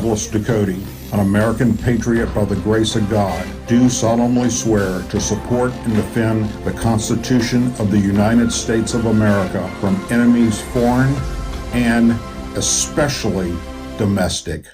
Douglas Ducote, an American patriot by the grace of God, do solemnly swear to support and defend the Constitution of the United States of America from enemies foreign and especially domestic.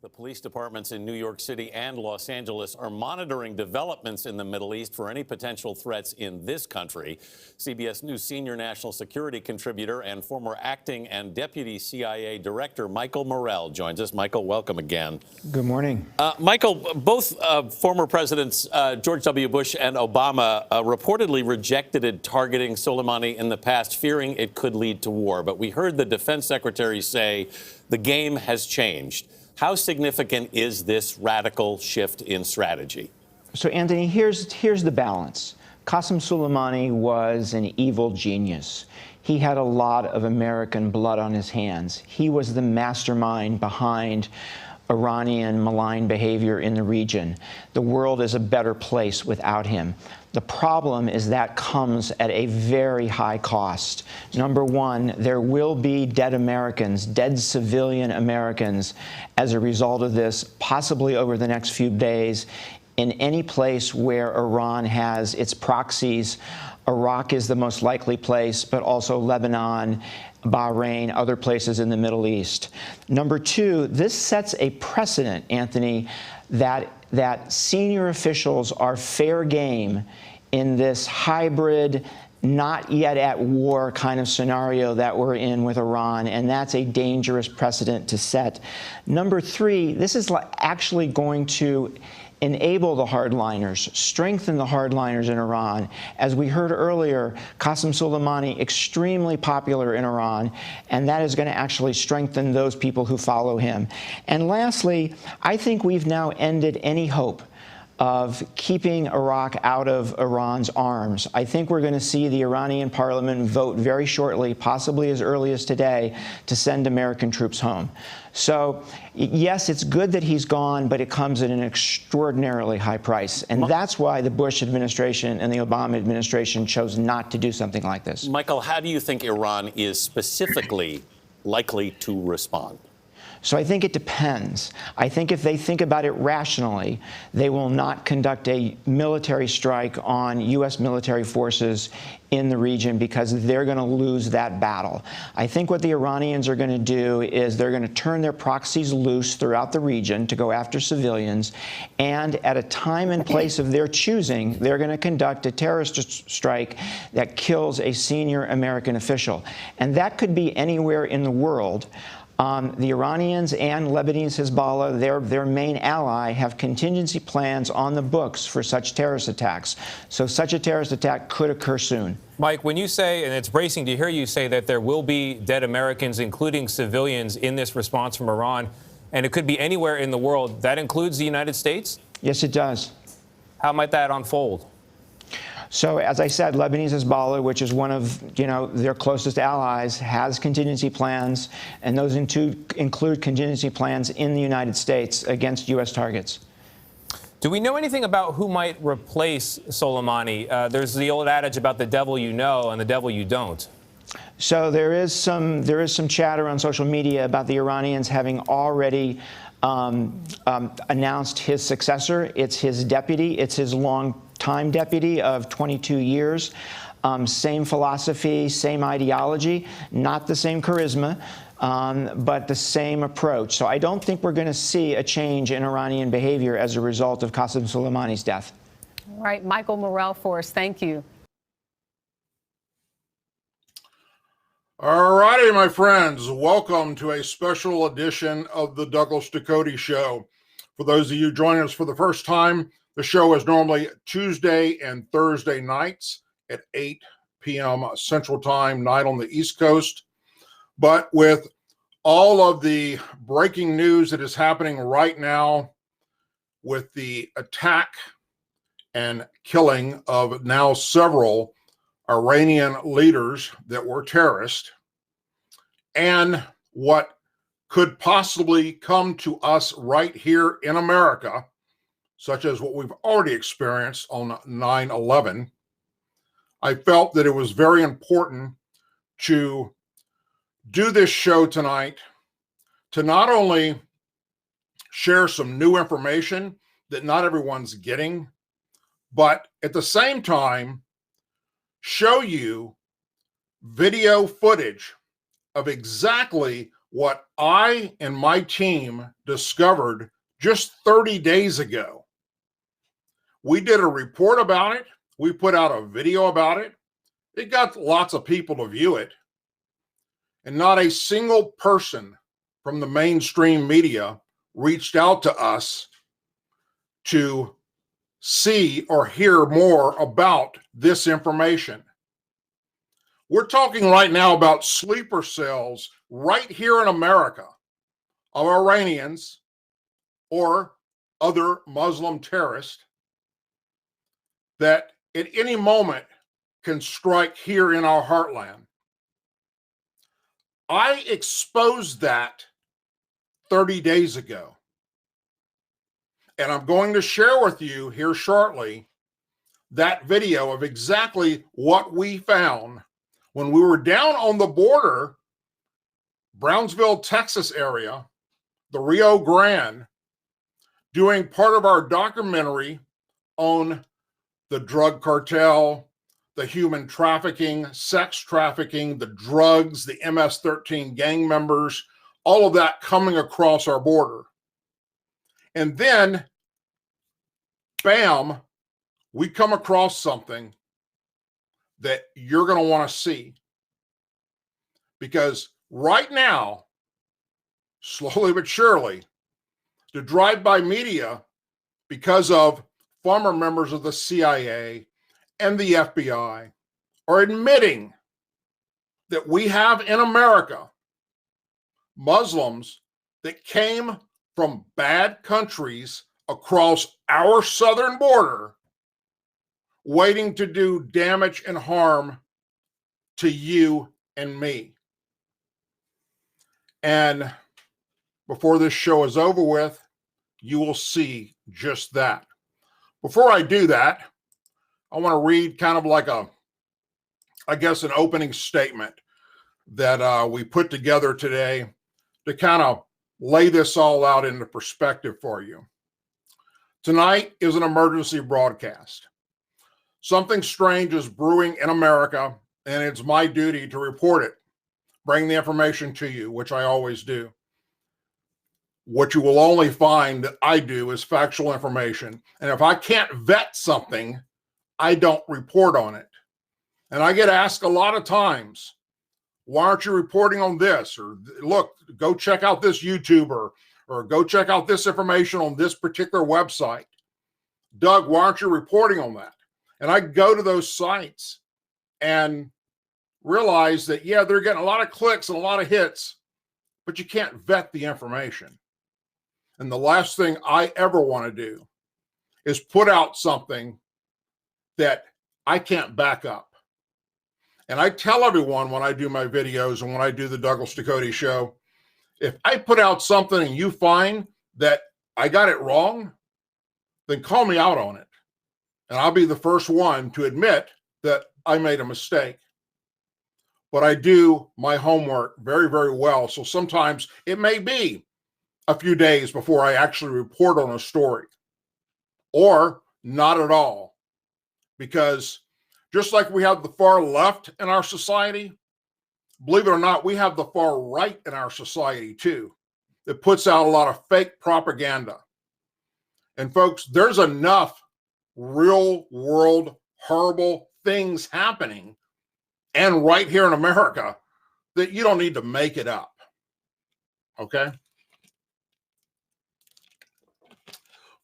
The police departments in New York City and Los Angeles are monitoring developments in the Middle East for any potential threats in this country. CBS News senior national security contributor and former acting and deputy CIA director Michael Morell joins us. Michael, welcome again. Good morning. Michael, both former presidents George W. Bush and Obama reportedly rejected targeting Soleimani in the past, fearing it could lead to war. But we heard the defense secretary say the game has changed. How significant is this radical shift in strategy? So, Anthony, here's the balance. Qasem Soleimani was an evil genius. He had a lot of American blood on his hands. He was the mastermind behind Iranian malign behavior in the region. The world is a better place without him. The problem is that comes at a very high cost. Number one, there will be dead Americans, dead civilian Americans as a result of this, possibly over the next few days, in any place where Iran has its proxies. Iraq is the most likely place, but also Lebanon, Bahrain, other places in the Middle East. Number two, this sets a precedent, Anthony, that senior officials are fair game in this hybrid, not yet at war kind of scenario that we're in with Iran, and that's a dangerous precedent to set. Number three, this is actually going to enable the hardliners, strengthen the hardliners in Iran. As we heard earlier, Qasem Soleimani, extremely popular in Iran, and that is going to actually strengthen those people who follow him. And lastly, I think we've now ended any hope of keeping Iraq out of Iran's arms. I think we're going to see the Iranian parliament vote very shortly, possibly as early as today, to send American troops home. So, yes, it's good that he's gone, but it comes at an extraordinarily high price. And that's why the Bush administration and the Obama administration chose not to do something like this. Michael, how do you think Iran is specifically likely to respond? So I think it depends. I think if they think about it rationally, they will not conduct a military strike on U.S. military forces in the region because they're going to lose that battle. I think what the Iranians are going to do is they're going to turn their proxies loose throughout the region to go after civilians, and at a time and place of their choosing, they're going to conduct a terrorist strike that kills a senior American official. And that could be anywhere in the world. The Iranians and Lebanese Hezbollah, their main ally, have contingency plans on the books for such terrorist attacks. So such a terrorist attack could occur soon. Mike, when you say, and it's bracing to hear you say that there will be dead Americans, including civilians, in this response from Iran, and it could be anywhere in the world, that includes the United States? Yes, it does. How might that unfold? So, as I said, Lebanese Hezbollah, which is one of their closest allies, has contingency plans, and those include contingency plans in the United States against U.S. targets. Do we know anything about who might replace Soleimani? There's the old adage about the devil you know and the devil you don't. So there is some chatter on social media about the Iranians having already announced his successor. It's his deputy. It's his long-time deputy of 22 years. Same philosophy, same ideology, not the same charisma, but the same approach. So I don't think we're going to see a change in Iranian behavior as a result of Qasem Soleimani's death. All right, Michael Morell for us. Thank you. All righty, my friends, welcome to a special edition of the Douglas Ducote Show. For those of you joining us for the first time, the show is normally Tuesday and Thursday nights at 8 p.m. Central Time, night on the East Coast. But with all of the breaking news that is happening right now with the attack and killing of now several Iranian leaders that were terrorists, and what could possibly come to us right here in America, such as what we've already experienced on 9/11, I felt that it was very important to do this show tonight to not only share some new information that not everyone's getting, but at the same time, show you video footage of exactly what I and my team discovered just 30 days ago. We did a report about it. We put out a video about it. It got lots of people to view it. And not a single person from the mainstream media reached out to us to see or hear more about this information. We're talking right now about sleeper cells right here in America of Iranians or other Muslim terrorists that at any moment can strike here in our heartland. I exposed that 30 days ago. And I'm going to share with you here shortly that video of exactly what we found when we were down on the border, Brownsville, Texas area, the Rio Grande, doing part of our documentary on the drug cartel, the human trafficking, sex trafficking, the drugs, the MS-13 gang members, all of that coming across our border. And then, bam, we come across something that you're going to want to see. Because right now, slowly but surely, the drive-by media, because of former members of the CIA and the FBI, are admitting that we have in America Muslims that came from bad countries across our southern border, waiting to do damage and harm to you and me. And before this show is over with, you will see just that. Before I do that, I want to read kind of like an opening statement that we put together today to kind of lay this all out into perspective for you. Tonight is an emergency broadcast. Something strange is brewing in America, and it's my duty to report it, bring the information to you, which I always do. What you will only find that I do is factual information. And if I can't vet something, I don't report on it. And I get asked a lot of times, why aren't you reporting on this? Or look, go check out this YouTuber, or go check out this information on this particular website. Doug, why aren't you reporting on that? And I go to those sites and realize that, yeah, they're getting a lot of clicks and a lot of hits, but you can't vet the information. And the last thing I ever want to do is put out something that I can't back up. And I tell everyone when I do my videos and when I do the Douglas Ducote show, if I put out something and you find that I got it wrong, then call me out on it. And I'll be the first one to admit that I made a mistake. But I do my homework very, very well. So sometimes it may be a few days before I actually report on a story, or not at all. Because just like we have the far left in our society, believe it or not, we have the far right in our society too, that puts out a lot of fake propaganda. And folks, there's enough real world horrible things happening, and right here in America, that you don't need to make it up. Okay?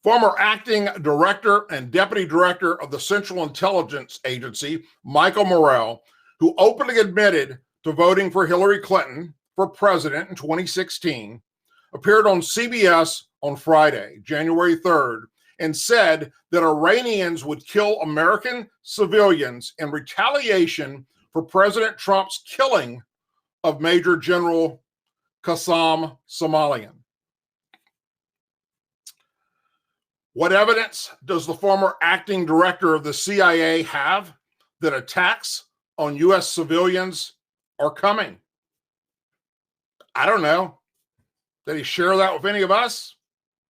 Former acting director and deputy director of the Central Intelligence Agency, Michael Morell, who openly admitted to voting for Hillary Clinton for president in 2016, appeared on CBS on Friday, January 3rd, and said that Iranians would kill American civilians in retaliation for President Trump's killing of Major General Qasem Soleimani. What evidence does the former acting director of the CIA have that attacks on U.S. civilians are coming? I don't know. Did he share that with any of us?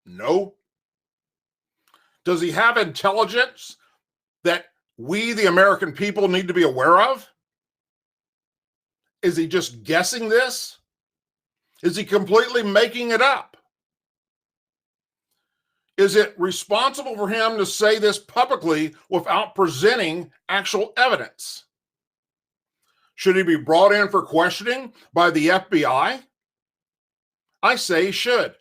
No. Does he have intelligence that we, the American people, need to be aware of? Is he just guessing this? Is he completely making it up? Is it responsible for him to say this publicly without presenting actual evidence? Should he be brought in for questioning by the FBI? I say he should.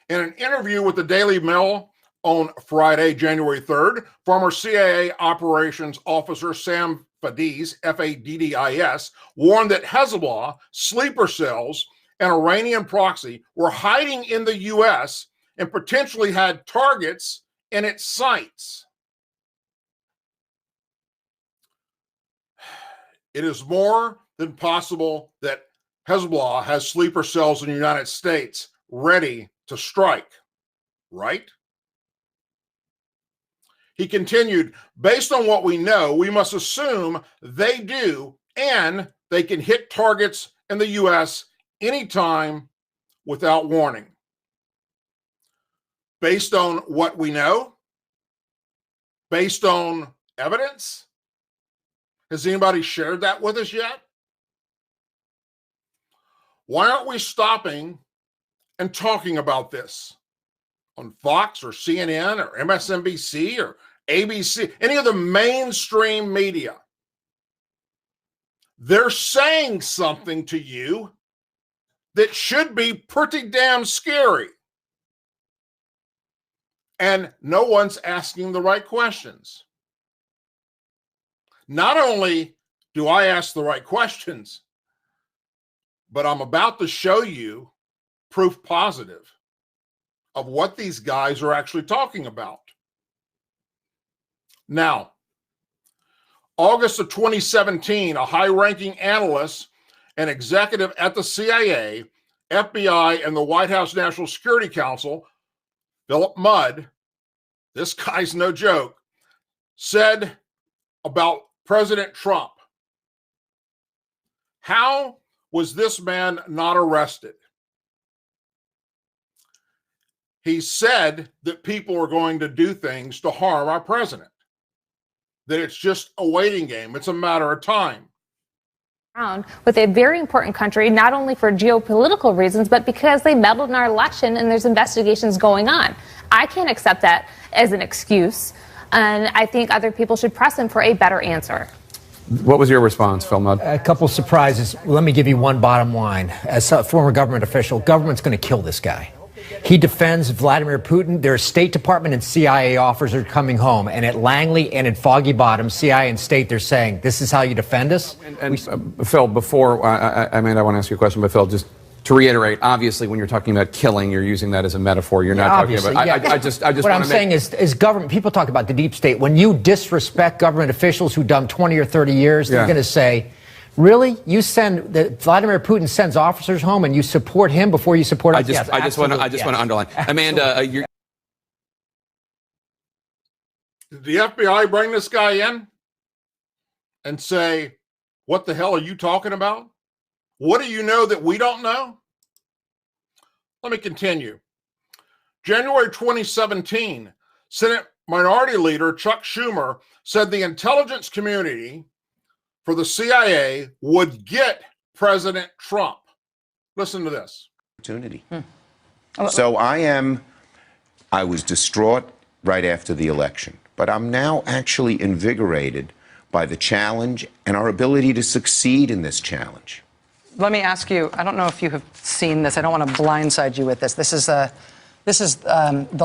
In an interview with the Daily Mail on Friday, January 3rd, former CIA operations officer Sam Faddis, Faddis, warned that Hezbollah, sleeper cells, and Iranian proxy were hiding in the U.S. and potentially had targets in its sights. It is more than possible that Hezbollah has sleeper cells in the United States ready to strike, right? He continued, based on what we know, we must assume they do, and they can hit targets in the U.S. anytime without warning. Based on what we know? Based on evidence? Has anybody shared that with us yet? Why aren't we stopping and talking about this on Fox or CNN or MSNBC or ABC, any of the mainstream media? They're saying something to you that should be pretty damn scary. And no one's asking the right questions. Not only do I ask the right questions, but I'm about to show you proof positive of what these guys are actually talking about. Now, August of 2017, a high-ranking analyst and executive at the CIA, FBI, and the White House National Security Council, Philip Mudd, this guy's no joke, said about President Trump, how was this man not arrested? He said that people are going to do things to harm our president, that it's just a waiting game. It's a matter of time. With a very important country, not only for geopolitical reasons, but because they meddled in our election and there's investigations going on. I can't accept that as an excuse, and I think other people should press him for a better answer. What was your response, Phil Mudd? A couple surprises. Let me give you one bottom line. As a former government official, government's going to kill this guy. He defends Vladimir Putin. Their State Department and CIA officers are coming home. And at Langley and at Foggy Bottom, CIA and State, they're saying, this is how you defend us? Phil, before, I want to ask you a question, but Phil, just to reiterate, obviously, when you're talking about killing, you're using that as a metaphor. You're not talking about. I just what I'm saying is government. People talk about the deep state. When you disrespect government officials who done 20 or 30 years, they're going to say, "Really? You send Vladimir Putin sends officers home, and you support him before you support us?" I just want to underline, Amanda. Did the FBI bring this guy in and say, "What the hell are you talking about? What do you know that we don't know?" Let me continue. January 2017, Senate Minority Leader Chuck Schumer said the intelligence community for the CIA would get President Trump. Listen to this. Opportunity. So I was distraught right after the election, but I'm now actually invigorated by the challenge and our ability to succeed in this challenge. Let me ask you, I don't know if you have seen this. I don't want to blindside you with this. This is the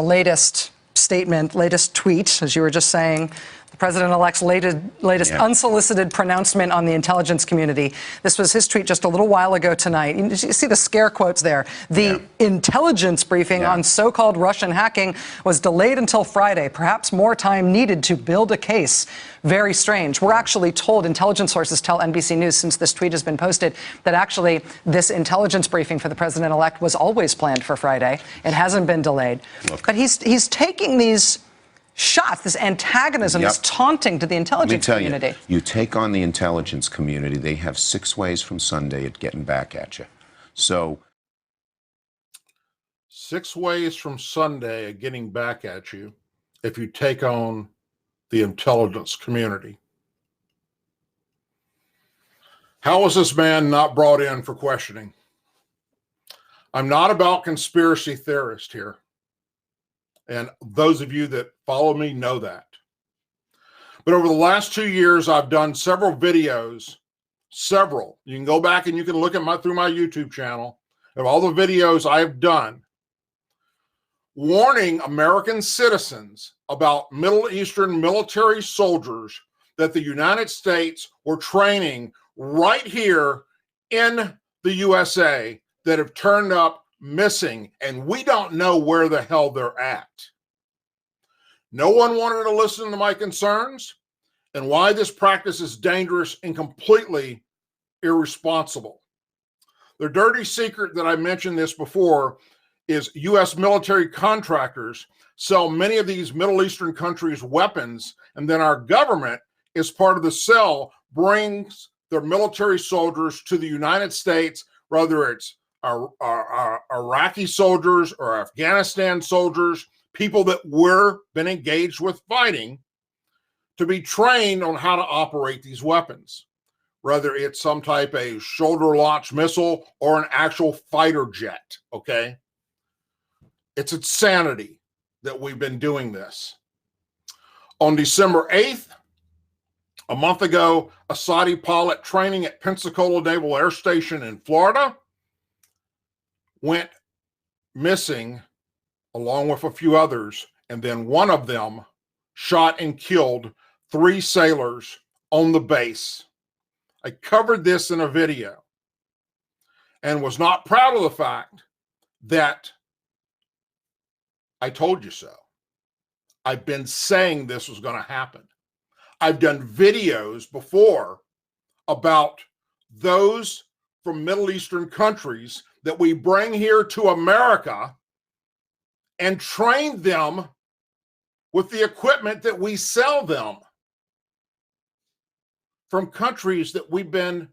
latest statement, latest tweet, as you were just saying, the president-elect's latest unsolicited pronouncement on the intelligence community. This was his tweet just a little while ago tonight. You see the scare quotes there. The intelligence briefing on so-called Russian hacking was delayed until Friday. Perhaps more time needed to build a case. Very strange. We're actually told, intelligence sources tell NBC News since this tweet has been posted, that actually this intelligence briefing for the president-elect was always planned for Friday. It hasn't been delayed. But he's taking these shots, this antagonism, this taunting to the intelligence community. You take on the intelligence community, they have 6 ways from Sunday at getting back at you. So 6 ways from Sunday of getting back at you if you take on the intelligence community. How was this man not brought in for questioning? I'm not about conspiracy theorists here. And those of you that follow me know that. But over the last 2 years, I've done several videos, several. You can go back and you can look at through my YouTube channel of all the videos I've done warning American citizens about Middle Eastern military soldiers that the United States were training right here in the USA that have turned up missing, and we don't know where the hell they're at. No one wanted to listen to my concerns and why this practice is dangerous and completely irresponsible. The dirty secret that I mentioned this before is U.S. military contractors sell many of these Middle Eastern countries weapons, and then our government, as part of the sale, brings their military soldiers to the United States, whether it's Iraqi soldiers or Afghanistan soldiers, people that were been engaged with fighting, to be trained on how to operate these weapons, whether it's some type of shoulder-launched missile or an actual fighter jet, okay? It's insanity that we've been doing this. On December 8th, a month ago, a Saudi pilot training at Pensacola Naval Air Station in Florida went missing along with a few others, and then one of them shot and killed 3 sailors on the base. I covered this in a video and was not proud of the fact that I told you so. I've been saying this was going to happen. I've done videos before about those from Middle Eastern countries that we bring here to America and train them with the equipment that we sell them from countries that we've been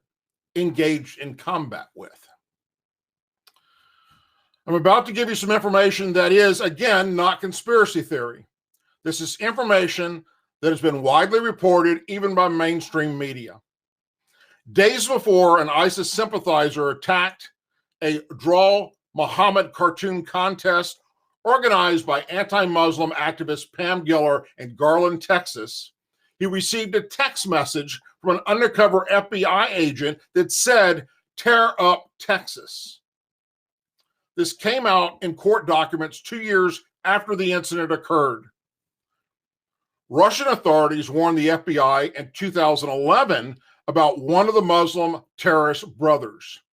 engaged in combat with. I'm about to give you some information that is, again, not conspiracy theory. This is information that has been widely reported even by mainstream media. Days before, an ISIS sympathizer attacked a Draw Muhammad cartoon contest organized by anti-Muslim activist Pam Giller in Garland, Texas. He received a text message from an undercover FBI agent that said, "Tear up Texas." This came out in court documents 2 years after the incident occurred. Russian authorities warned the FBI in 2011 about one of the Muslim terrorist brothers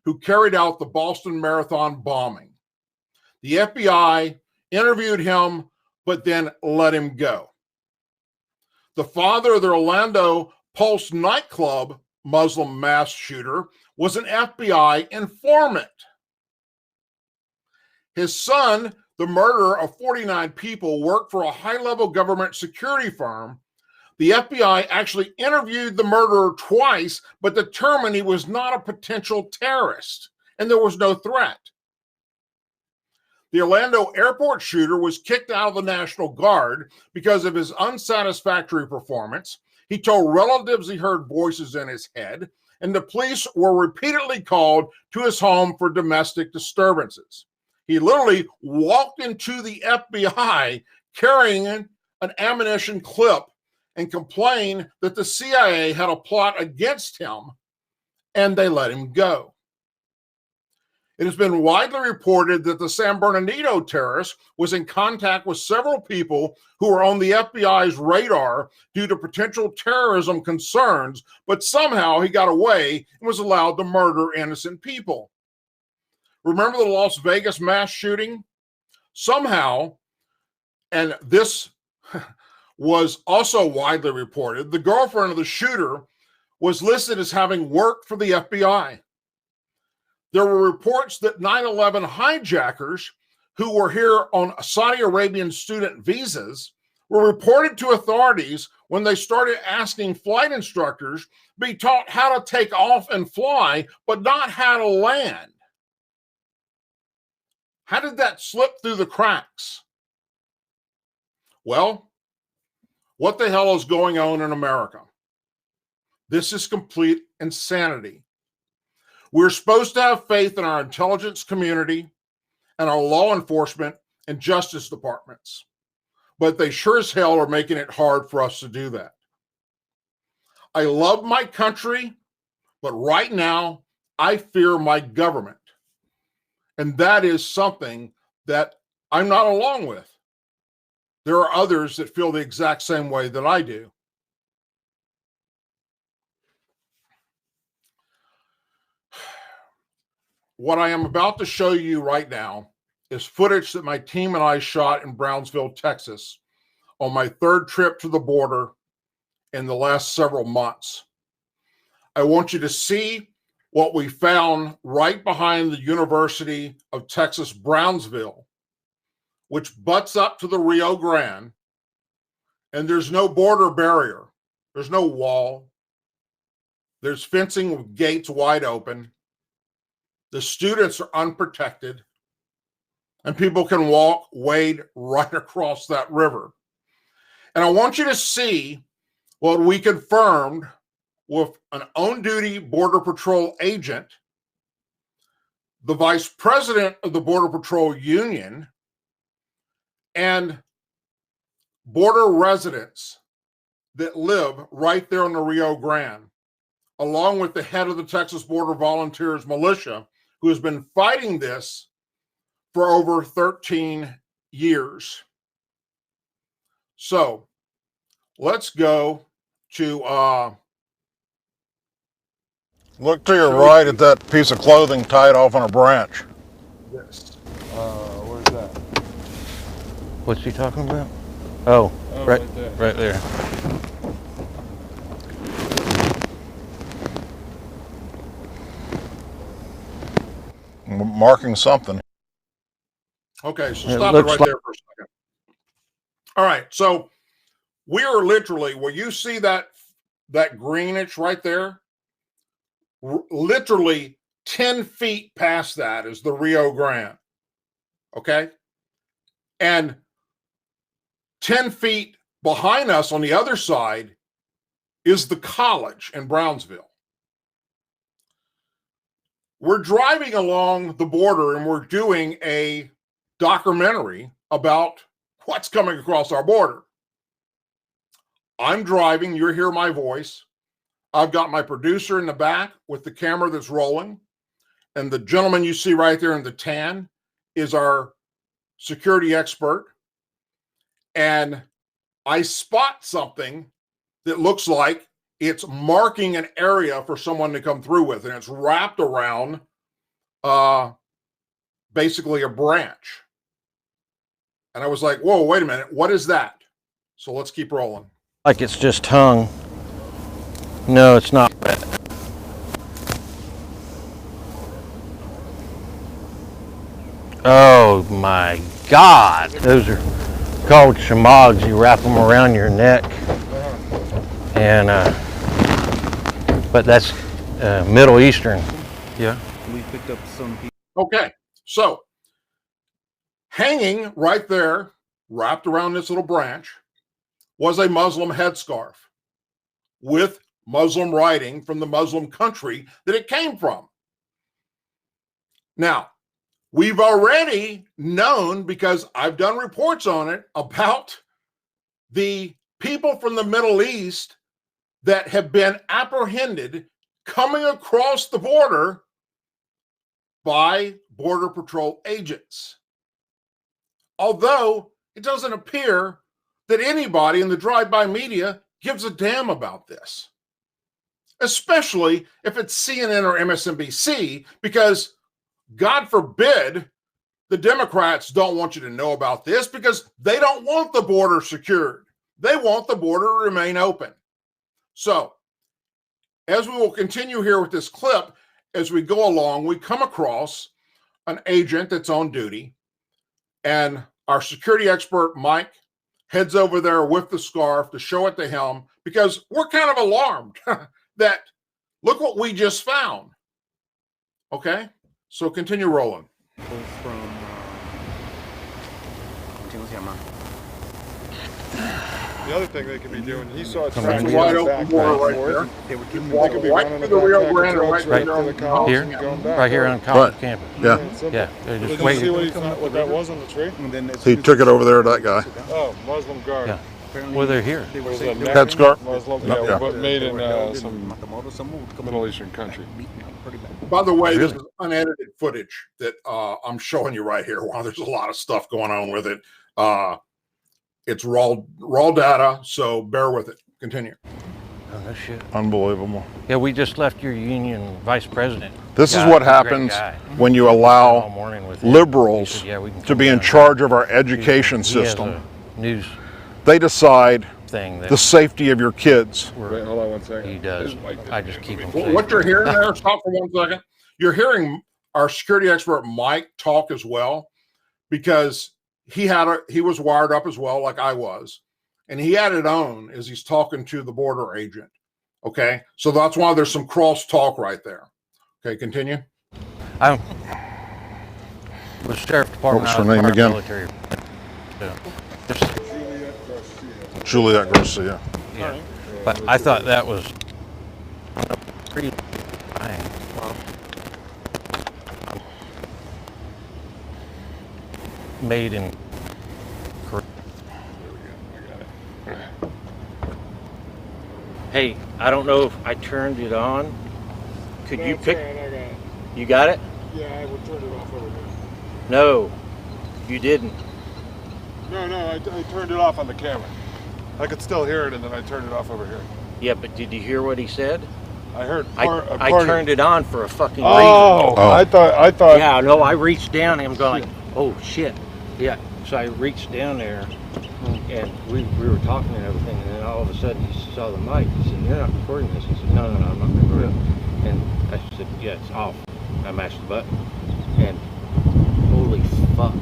who carried out the Boston Marathon bombing. The FBI interviewed him, but then let him go. The father of the Orlando Pulse nightclub Muslim mass shooter was an FBI informant. His son, the murderer of 49 people, worked for a high-level government security firm. The FBI actually interviewed the murderer twice, but determined he was not a potential terrorist, and there was no threat. The Orlando airport shooter was kicked out of the National Guard because of his unsatisfactory performance. He told relatives he heard voices in his head, and the police were repeatedly called to his home for domestic disturbances. He literally walked into the FBI carrying an ammunition clip and complained that the CIA had a plot against him, and they let him go. It has been widely reported that the San Bernardino terrorist was in contact with several people who were on the FBI's radar due to potential terrorism concerns, but somehow he got away and was allowed to murder innocent people. Remember the Las Vegas mass shooting? Somehow, and this was also widely reported, the girlfriend of the shooter was listed as having worked for the FBI. There were reports that 9/11 hijackers who were here on Saudi Arabian student visas were reported to authorities when they started asking flight instructors to be taught how to take off and fly, but not how to land. How did that slip through the cracks? Well, what the hell is going on in America? This is complete insanity. We're supposed to have faith in our intelligence community and our law enforcement and justice departments, but they sure as hell are making it hard for us to do that. I love my country, but right now I fear my government. And that is something that I'm not along with. There are others that feel the exact same way that I do. What I am about to show you right now is footage that my team and I shot in Brownsville, Texas, on my third trip to the border in the last several months. I want you to see what we found right behind the University of Texas, Brownsville, which butts up to the Rio Grande, and there's no border barrier. There's no wall. There's fencing with gates wide open. The students are unprotected, and people can wade right across that river. And I want you to see what we confirmed with an on-duty Border Patrol agent, the vice president of the Border Patrol Union, and border residents that live right there in the Rio Grande, along with the head of the Texas Border Volunteers Militia, who has been fighting this for over 13 years. So let's go to look to your right at that piece of clothing tied off on a branch. this. Where's that? What's he talking about? Oh, right there. Right there. Marking something. Okay, so stop it right there for a second. All right, so we are literally, where you see that greenish right there, literally 10 feet past that is the Rio Grande, okay? And 10 feet behind us on the other side is the college in Brownsville. We're driving along the border and we're doing a documentary about what's coming across our border. I'm driving, you'll hear my voice. I've got my producer in the back with the camera that's rolling. And the gentleman you see right there in the tan is our security expert. And I spot something that looks like it's marking an area for someone to come through with. And it's wrapped around basically a branch. And I was like, whoa, wait a minute. What is that? So let's keep rolling. Like it's just hung. No, it's not wet. Oh my God. Those are called shamags. You wrap them around your neck. And, but that's Middle Eastern. Yeah. We picked up some people. Okay, so hanging right there, wrapped around this little branch, was a Muslim headscarf with Muslim writing from the Muslim country that it came from. Now, we've already known, because I've done reports on it, about the people from the Middle East that have been apprehended coming across the border by Border Patrol agents. Although it doesn't appear that anybody in the drive-by media gives a damn about this, especially if it's CNN or MSNBC, because God forbid the Democrats don't want you to know about this, because they don't want the border secured. They want the border to remain open. So, as we will continue here with this clip, as we go along, we come across an agent that's on duty, and our security expert, Mike, heads over there with the scarf to show it to him, because we're kind of alarmed that look what we just found. Okay, so continue rolling. From The other thing they could be doing, he saw That's a wide open border right there. They could be running through the Rio Grande and right right to there the on college Here? and going back. Right here on college campus. Yeah. Yeah, they're Did just you see waiting. what that was on the tree? He took it over there to that guy. Oh, Muslim guard. Yeah. Well, they're here. Was that Headscarf? Muslim, No, yeah, yeah. but made in some Middle Eastern country. By the way, this is unedited footage that I'm showing you right here. Wow, there's a lot of stuff going on with it. It's raw data, so bear with it. Continue. Oh, no shit. Unbelievable. Yeah, we just left your union vice president. This is Guy, what great happens guy. when you All allow morning with him. liberals He said, yeah, we can to come be in down. charge of our He education has system. a news They decide thing that the safety of your kids. Wait, hold on one second. he does. I just keep him Well, safe. what you're hearing there, stop for 1 second. You're hearing our security expert Mike talk as well, because he was wired up as well, like I was, and he had it on as he's talking to the border agent. Okay, so that's why there's some cross talk right there. Okay, continue. I'm with the sheriff department. What was her I was name part of again? Military. So, just, Juliet Garcia. yeah. But I thought that was pretty fine. Made in Korea. Hey, I don't know if I turned it on. Could you pick? You got it? Yeah, I will turn it off over here. No, you didn't. No, I turned it off on the camera. I could still hear it, and then I turned it off over here. Yeah, but did you hear what he said? I heard I turned it on for a fucking reason. Oh, I thought. Yeah, no, I reached down and I'm going like, oh shit. Yeah, so I reached down there and we were talking and everything, and then all of a sudden he saw the mic. He said, "You're not recording this." He said, No, I'm not recording. And I said, "Yeah, it's off." I mashed the button, and holy fuck.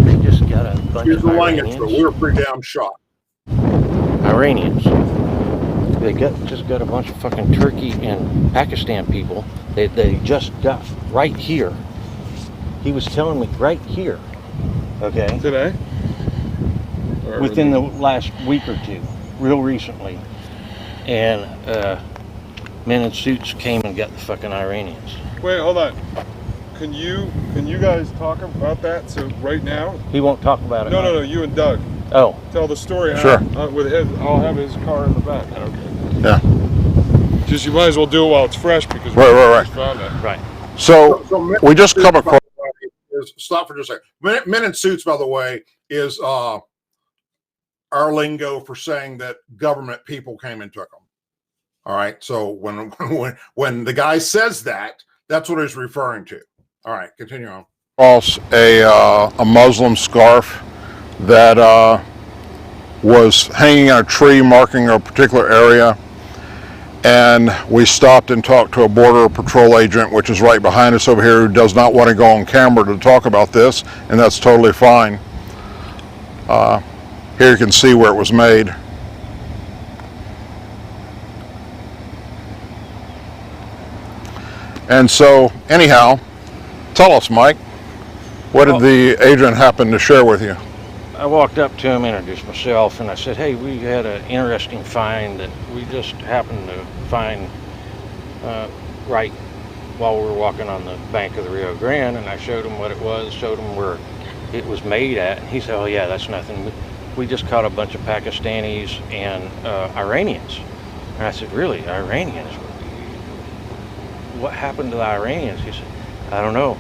They just got a bunch Here's of the language, Iranians. but we were pretty damn shot. Iranians. They just got a bunch of fucking Turkey and Pakistan people. They just got right here. He was telling me right here. Okay. Today? Within the last week or two, real recently. And men in suits came and got the fucking Iranians. Wait, hold on. Can you guys talk about that? So right now? He won't talk about it. No. You and Doug. Oh. Tell the story. Sure. With his, I'll have his car in the back. Okay. Yeah. Just you might as well do it while it's fresh because we Right. just found it. Right. So we just come across. Stop for just a second. Men in suits, by the way, is our lingo for saying that government people came and took them. All right. So when the guy says that, that's what he's referring to. All right. Continue on. Across a Muslim scarf that was hanging on a tree marking a particular area, and we stopped and talked to a border patrol agent, which is right behind us over here, who does not want to go on camera to talk about this, and that's totally fine. Here you can see where it was made. And so anyhow, tell us, Mike, what did the agent happen to share with you? I walked up to him, introduced myself, and I said, "Hey, we had an interesting find that we just happened to find right while we were walking on the bank of the Rio Grande." And I showed him what it was, showed him where it was made at, and he said, "Oh yeah, that's nothing. We just caught a bunch of Pakistanis and Iranians." And I said, "Really, Iranians? What happened to the Iranians?" He said, "I don't know.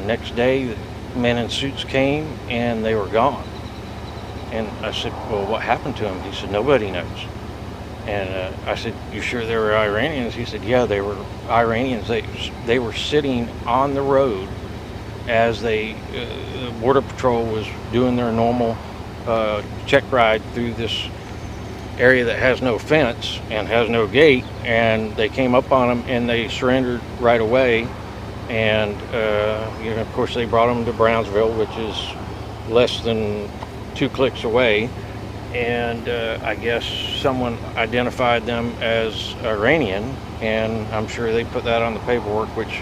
Next day, the men in suits came and they were gone." And I said, "Well, what happened to them?" He said, "Nobody knows." And I said, "You sure they were Iranians?" He said, "Yeah, they were Iranians. They were sitting on the road as the Border Patrol was doing their normal check ride through this area that has no fence and has no gate, and they came up on them and they surrendered right away. And of course they brought them to Brownsville, which is less than 2 clicks away, and I guess someone identified them as Iranian, and I'm sure they put that on the paperwork, which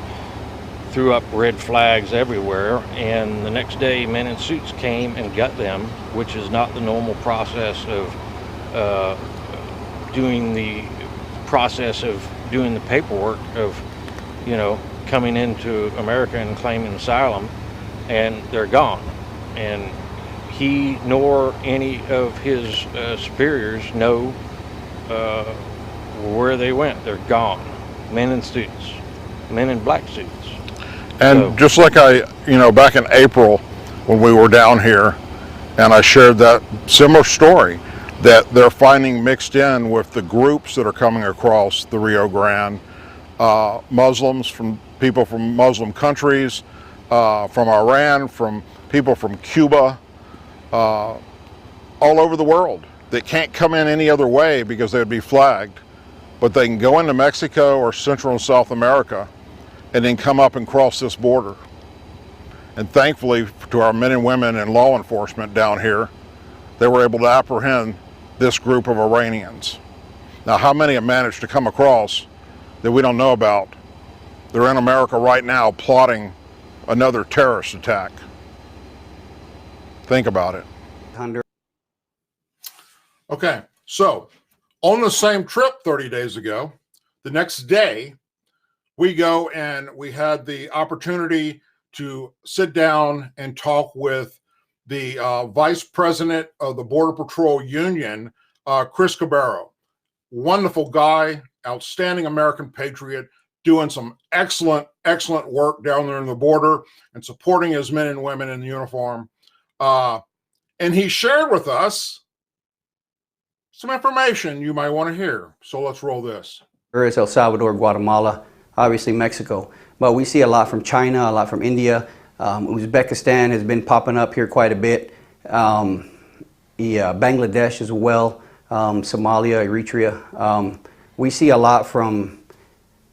threw up red flags everywhere, and the next day men in suits came and got them, which is not the normal process of doing the paperwork of, you know, coming into America and claiming asylum, and they're gone. And he nor any of his superiors know where they went. They're gone. Men in suits, men in black suits. And So, just like back in April when we were down here, and I shared that similar story, that they're finding mixed in with the groups that are coming across the Rio Grande, Muslims, from people from Muslim countries, from Iran, from people from Cuba, all over the world that can't come in any other way because they would be flagged, but they can go into Mexico or Central and South America and then come up and cross this border. And thankfully to our men and women in law enforcement down here, they were able to apprehend this group of Iranians. Now, how many have managed to come across that we don't know about? They're in America right now plotting another terrorist attack. Think about it. Okay, so on the same trip 30 days ago, the next day, we go and we had the opportunity to sit down and talk with the vice president of the Border Patrol Union, Chris Cabero. Wonderful guy, outstanding American patriot, doing some excellent work down there in the border and supporting his men and women in uniform. And he shared with us some information you might want to hear. So let's roll this. There is El Salvador, Guatemala, obviously Mexico. But we see a lot from China, a lot from India. Uzbekistan has been popping up here quite a bit. Bangladesh as well, Somalia, Eritrea. We see a lot from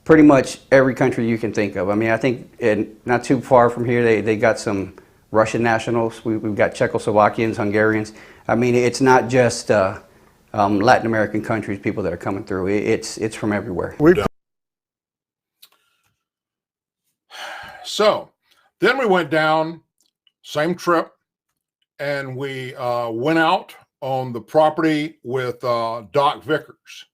pretty much every country you can think of. I mean, I think not too far from here, they got some Russian nationals. We've got Czechoslovakians, Hungarians. I mean, it's not just Latin American countries, people that are coming through. It's from everywhere. So then we went down, same trip, and we went out on the property with Doc Vickers.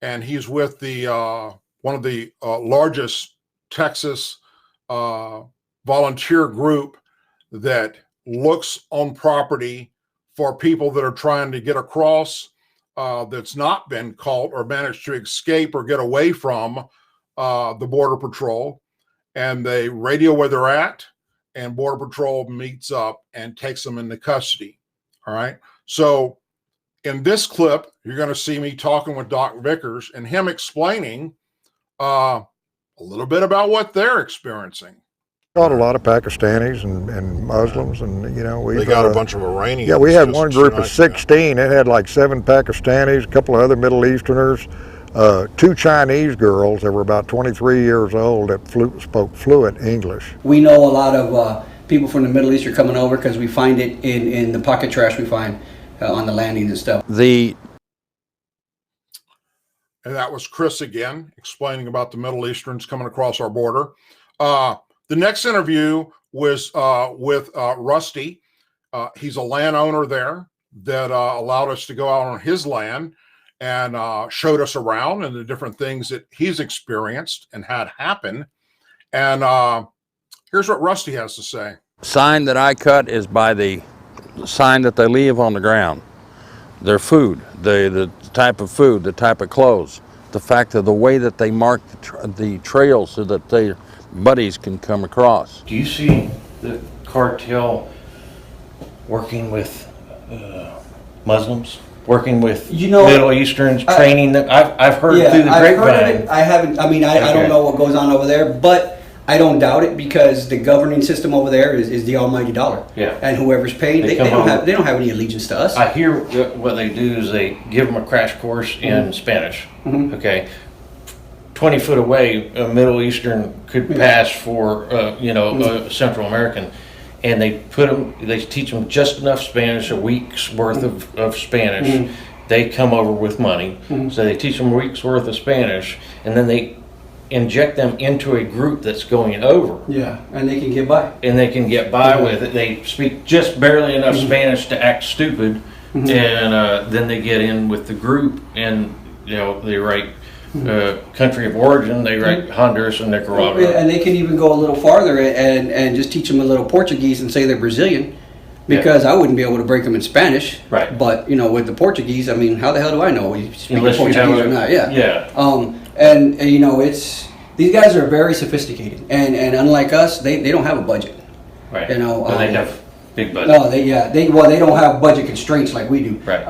And he's with the one of the largest Texas volunteer group that looks on property for people that are trying to get across, that's not been caught or managed to escape or get away from the Border Patrol. And they radio where they're at, and Border Patrol meets up and takes them into custody. All right. So in this clip, you're going to see me talking with Doc Vickers and him explaining a little bit about what they're experiencing. Got a lot of Pakistanis and Muslims, and we got a bunch of Iranians. Yeah, we had one group of 16. It had like 7 Pakistanis, a couple of other Middle Easterners, 2 Chinese girls that were about 23 years old that spoke fluent English. We know a lot of people from the Middle East are coming over because we find it in the pocket trash we find on the landings and stuff. And that was Chris again, explaining about the Middle Easterns coming across our border. The next interview was with Rusty. He's a landowner there that allowed us to go out on his land and showed us around and the different things that he's experienced and had happen. And here's what Rusty has to say. Sign that I cut is by the sign that they leave on the ground. Their food, the type of food, the type of clothes, the fact of the way that they mark the trails so that their buddies can come across. Do you see the cartel working with Muslims? Working with Middle Easterns, training them? I've heard through the grapevine. I haven't. I mean, I don't know what goes on over there, but I don't doubt it because the governing system over there is the almighty dollar. Yeah. And whoever's paying, they don't have any allegiance to us. I hear what they do is they give them a crash course in Spanish. Okay. 20 foot away, a Middle Eastern could pass for a Central American, and they teach them just enough Spanish, a week's worth of Spanish. They come over with money, so they teach them a week's worth of Spanish, and then they inject them into a group that's going over. Yeah, and they can get by. And they can get by with it. They speak just barely enough Spanish to act stupid, and then they get in with the group, and they write country of origin. They write Honduras and Nicaragua. And they can even go a little farther and just teach them a little Portuguese and say they're Brazilian. Because I wouldn't be able to break them in Spanish, right? But with the Portuguese, I mean, how the hell do I know you speak Unless Portuguese you have or not? Yeah, yeah. And it's these guys are very sophisticated, and unlike us, they don't have a budget, right? They have big budget. No, they don't have budget constraints like we do, right?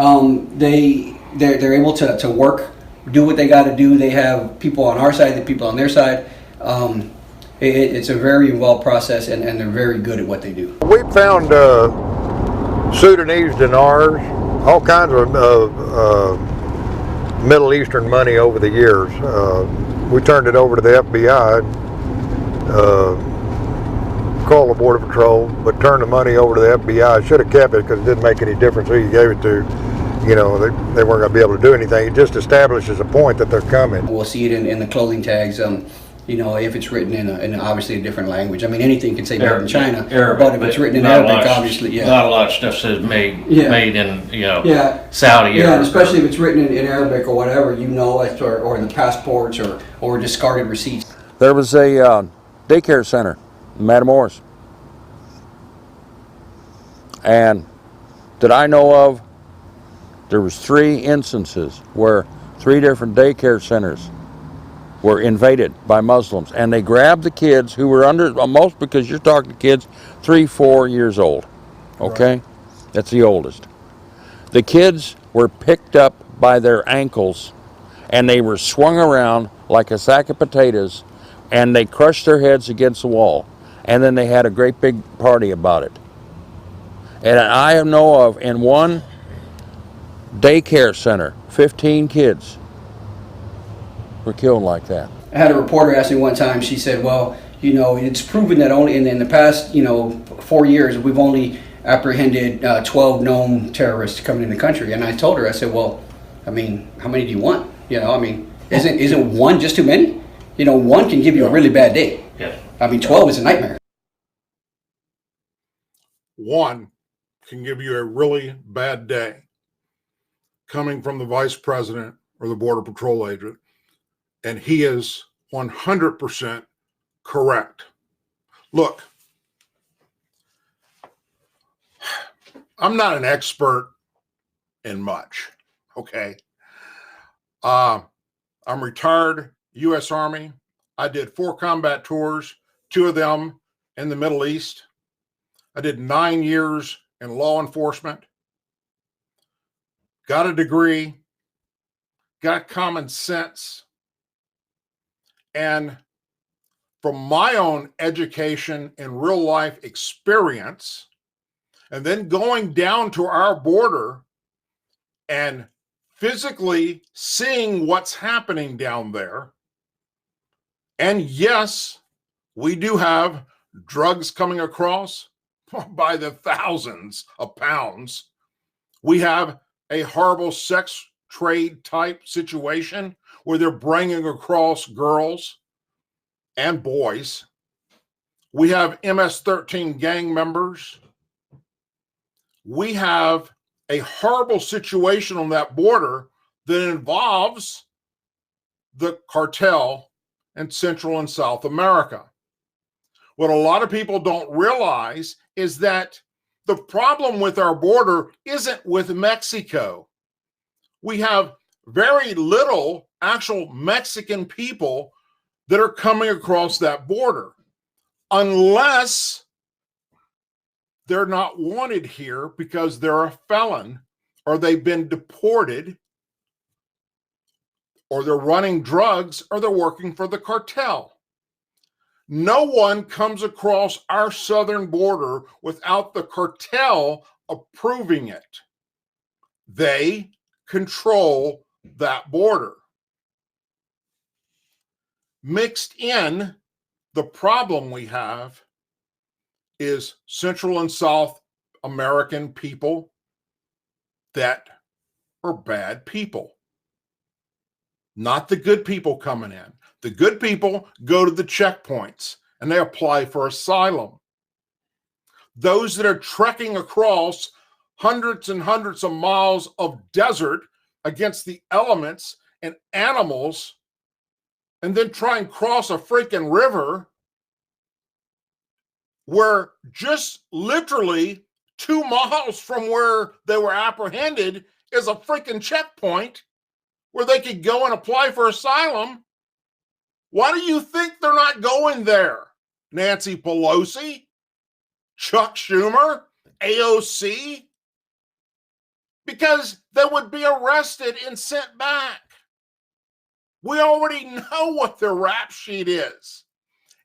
They're able to work, do what they got to do. They have people on our side, the people on their side. It's a very involved process, and they're very good at what they do. We found Sudanese dinars, all kinds of Middle Eastern money over the years. We turned it over to the FBI, called the Border Patrol, but turned the money over to the FBI. Should have kept it because it didn't make any difference who you gave it to. They weren't going to be able to do anything. It just establishes a point that they're coming. We'll see it in the clothing tags. If it's written in obviously a different language. I mean, anything can say made in China, Arabic, but if it's written in Arabic, obviously, yeah. Not a lot of stuff says made in Saudi. Yeah, and especially if it's written in Arabic or whatever, or the passports or discarded receipts. There was a daycare center in Matamoros, and that I know of, there was 3 instances where 3 different daycare centers were invaded by Muslims, and they grabbed the kids who were under, most because you're talking to kids 3-4 years old, okay? Right. That's the oldest. The kids were picked up by their ankles, and they were swung around like a sack of potatoes, and they crushed their heads against the wall, and then they had a great big party about it. And I know of, in one daycare center, 15 kids were killed like that. I had a reporter ask me one time, she said, well, it's proven that only in the past, 4 years, we've only apprehended 12 known terrorists coming in the country. And I told her, I said, well, I mean, how many do you want? Isn't one just too many? One can give you a really bad day. Yeah. I mean, 12 is a nightmare. One can give you a really bad day coming from the vice president or the border patrol agent. And he is 100% correct. Look, I'm not an expert in much, okay? I'm retired U.S. Army. I did 4 combat tours, 2 of them in the Middle East. I did 9 years in law enforcement. Got a degree, got common sense. And from my own education and real life experience, and then going down to our border and physically seeing what's happening down there. And yes, we do have drugs coming across by the thousands of pounds. We have a horrible sex trade type situation where they're bringing across girls and boys. We have MS-13 gang members. We have a horrible situation on that border that involves the cartel in Central and South America. What a lot of people don't realize is that the problem with our border isn't with Mexico. We have very little actual Mexican people that are coming across that border, unless they're not wanted here because they're a felon, or they've been deported, or they're running drugs, or they're working for the cartel. No one comes across our southern border without the cartel approving it. They control that border. Mixed in, the problem we have is Central and South American people that are bad people. Not the good people coming in. The good people go to the checkpoints and they apply for asylum. Those that are trekking across hundreds and hundreds of miles of desert against the elements and animals, and then try and cross a freaking river where just literally 2 miles from where they were apprehended is a freaking checkpoint where they could go and apply for asylum. Why do you think they're not going there? Nancy Pelosi, Chuck Schumer, AOC? Because they would be arrested and sent back. We already know what their rap sheet is.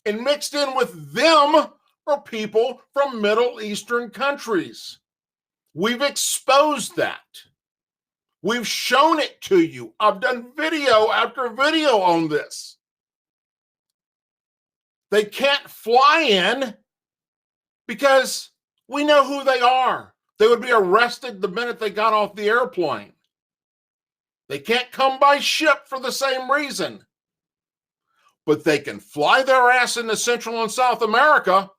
And mixed in with them are people from Middle Eastern countries. We've exposed that. We've shown it to you. I've done video after video on this. They can't fly in because we know who they are. They would be arrested the minute they got off the airplane. They can't come by ship for the same reason. But they can fly their ass into Central and South America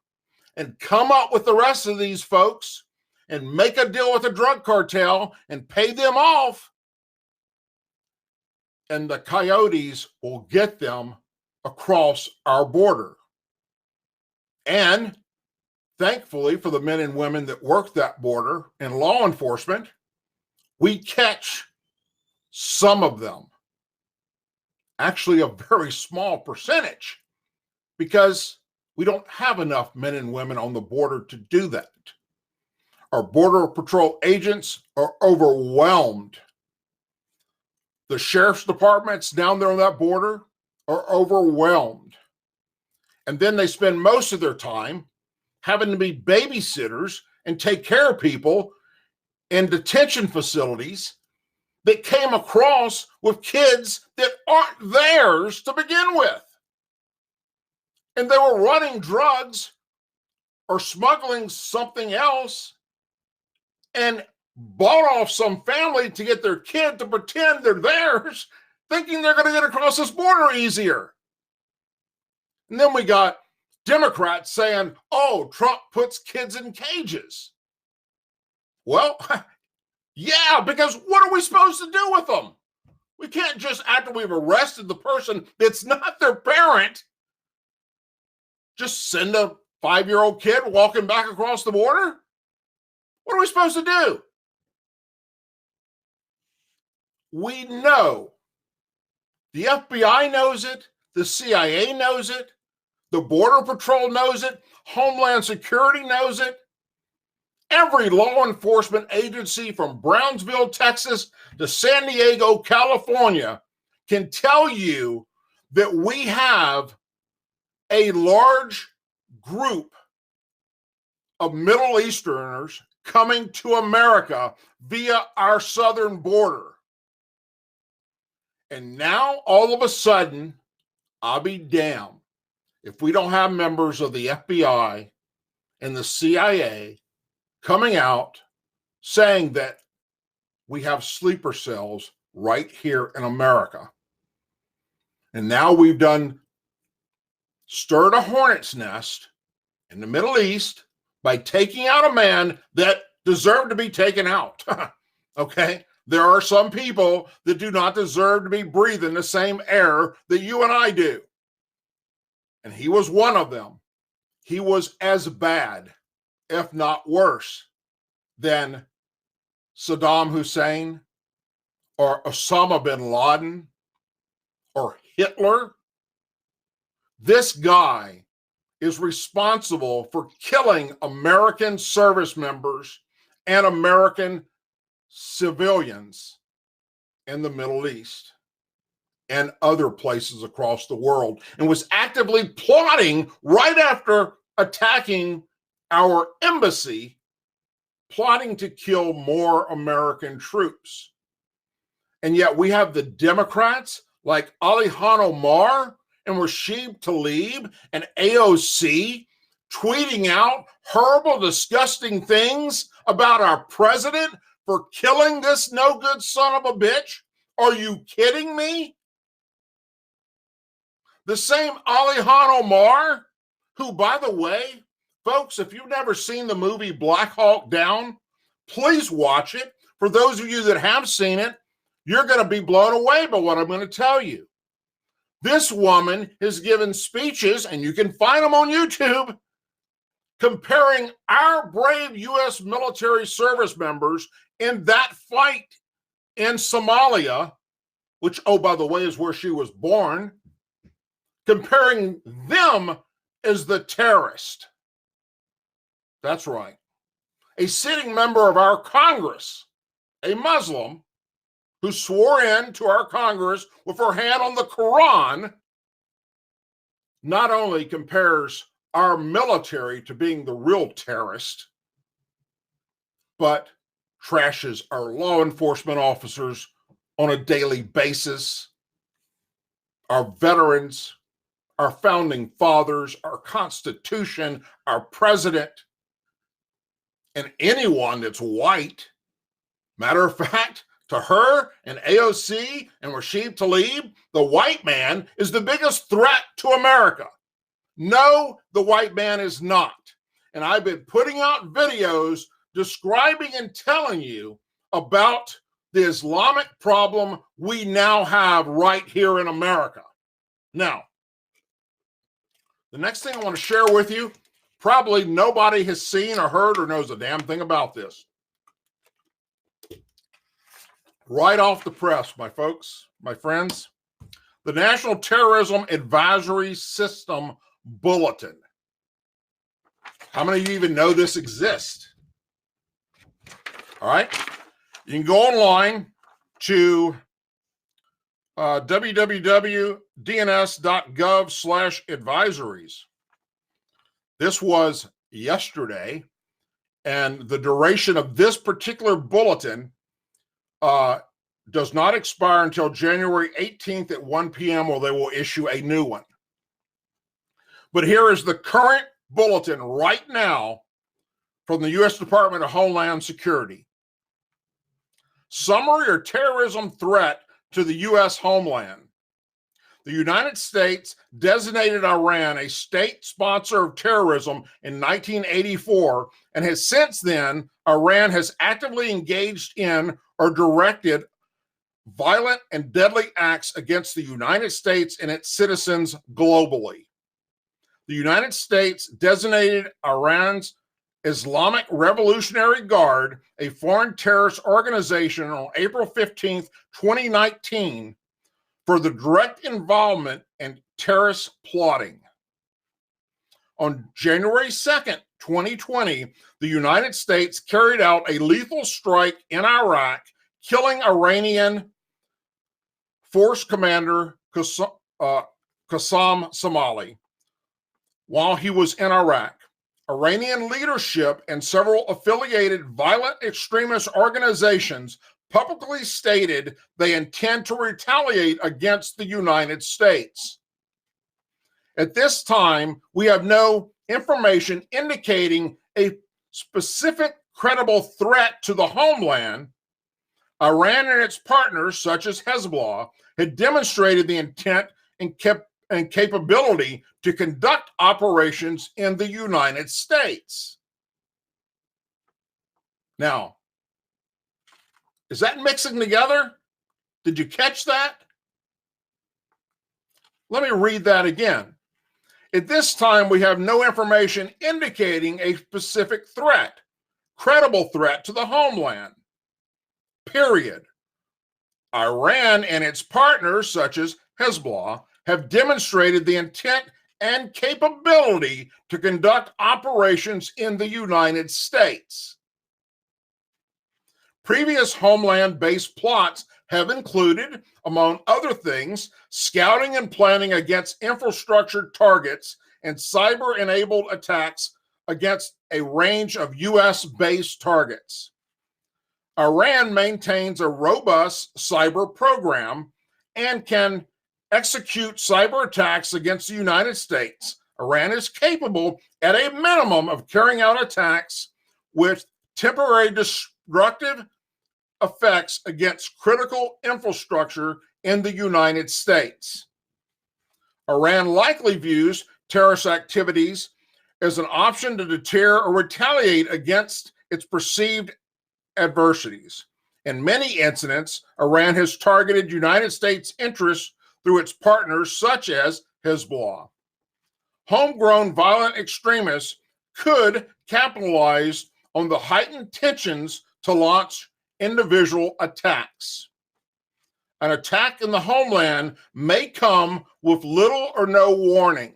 and come up with the rest of these folks and make a deal with the drug cartel and pay them off. And the coyotes will get them across our border. And thankfully for the men and women that work that border in law enforcement, we catch some of them. Actually, a very small percentage, because we don't have enough men and women on the border to do that. Our Border Patrol agents are overwhelmed. The sheriff's departments down there on that border are overwhelmed. And then they spend most of their time having to be babysitters and take care of people in detention facilities that came across with kids that aren't theirs to begin with. And they were running drugs or smuggling something else and bought off some family to get their kid to pretend they're theirs, thinking they're going to get across this border easier. And then we got Democrats saying, oh, Trump puts kids in cages. Well, yeah, because what are we supposed to do with them? We can't just, after we've arrested the person that's not their parent, just send a 5-year-old kid walking back across the border? What are we supposed to do? We know. The FBI knows it. The CIA knows it. The Border Patrol knows it. Homeland Security knows it. Every law enforcement agency from Brownsville, Texas to San Diego, California can tell you that we have a large group of Middle Easterners coming to America via our southern border. And now, all of a sudden, I'll be damned if we don't have members of the FBI and the CIA coming out saying that we have sleeper cells right here in America. And now we've stirred a hornet's nest in the Middle East by taking out a man that deserved to be taken out. Okay? There are some people that do not deserve to be breathing the same air that you and I do. And he was one of them. He was as bad, if not worse, than Saddam Hussein or Osama bin Laden or Hitler. This guy is responsible for killing American service members and American civilians in the Middle East and other places across the world, and was actively plotting right after attacking our embassy, plotting to kill more American troops. And yet we have the Democrats like Alejandro Mar and Rashid Tlaib and AOC tweeting out horrible, disgusting things about our president for killing this no-good son of a bitch? Are you kidding me? The same Alihan Omar, who, by the way, folks, if you've never seen the movie Black Hawk Down, please watch it. For those of you that have seen it, you're going to be blown away by what I'm going to tell you. This woman has given speeches, and you can find them on YouTube, comparing our brave U.S. military service members in that fight in Somalia, which, oh, by the way, is where she was born, comparing them as the terrorist. That's right. A sitting member of our Congress, a Muslim, who swore in to our Congress with her hand on the Quran, not only compares our military to being the real terrorist, but trashes our law enforcement officers on a daily basis, our veterans, our founding fathers, our Constitution, our president, and anyone that's white. Matter of fact, to her and AOC and Rashid Tlaib, the white man is the biggest threat to America. No, the white man is not. And I've been putting out videos describing and telling you about the Islamic problem we now have right here in America. Now, the next thing I want to share with you, probably nobody has seen or heard or knows a damn thing about this. Right off the press, my folks, my friends, the National Terrorism Advisory System Bulletin. How many of you even know this exists? All right. You can go online to www.dns.gov/advisories. This was yesterday, and the duration of this particular bulletin does not expire until January 18th at 1 p.m. where they will issue a new one. But here is the current bulletin right now from the U.S. Department of Homeland Security. Summary or terrorism threat to the U.S. homeland. The United States designated Iran a state sponsor of terrorism in 1984, and has since then, Iran has actively engaged in or directed violent and deadly acts against the United States and its citizens globally. The United States designated Iran's Islamic Revolutionary Guard a foreign terrorist organization on April 15th, 2019, for the direct involvement in terrorist plotting. On January 2nd, 2020, the United States carried out a lethal strike in Iraq, killing Iranian Force Commander Qassam Soleimani while he was in Iraq. Iranian leadership and several affiliated violent extremist organizations publicly stated they intend to retaliate against the United States. At this time, we have no information indicating a specific credible threat to the homeland. Iran and its partners, such as Hezbollah, had demonstrated the intent and capability to conduct operations in the United States. Now, is that mixing together? Did you catch that? Let me read that again. At this time, we have no information indicating a specific threat, credible threat to the homeland. Period. Iran and its partners, such as Hezbollah, have demonstrated the intent and capability to conduct operations in the United States. Previous homeland-based plots have included, among other things, scouting and planning against infrastructure targets and cyber-enabled attacks against a range of U.S.-based targets. Iran maintains a robust cyber program and can execute cyber attacks against the United States. Iran is capable, at a minimum, of carrying out attacks with temporary destructive effects against critical infrastructure in the United States. Iran likely views terrorist activities as an option to deter or retaliate against its perceived adversities. In many incidents, Iran has targeted United States interests through its partners such as Hezbollah. Homegrown violent extremists could capitalize on the heightened tensions to launch individual attacks. An attack in the homeland may come with little or no warning.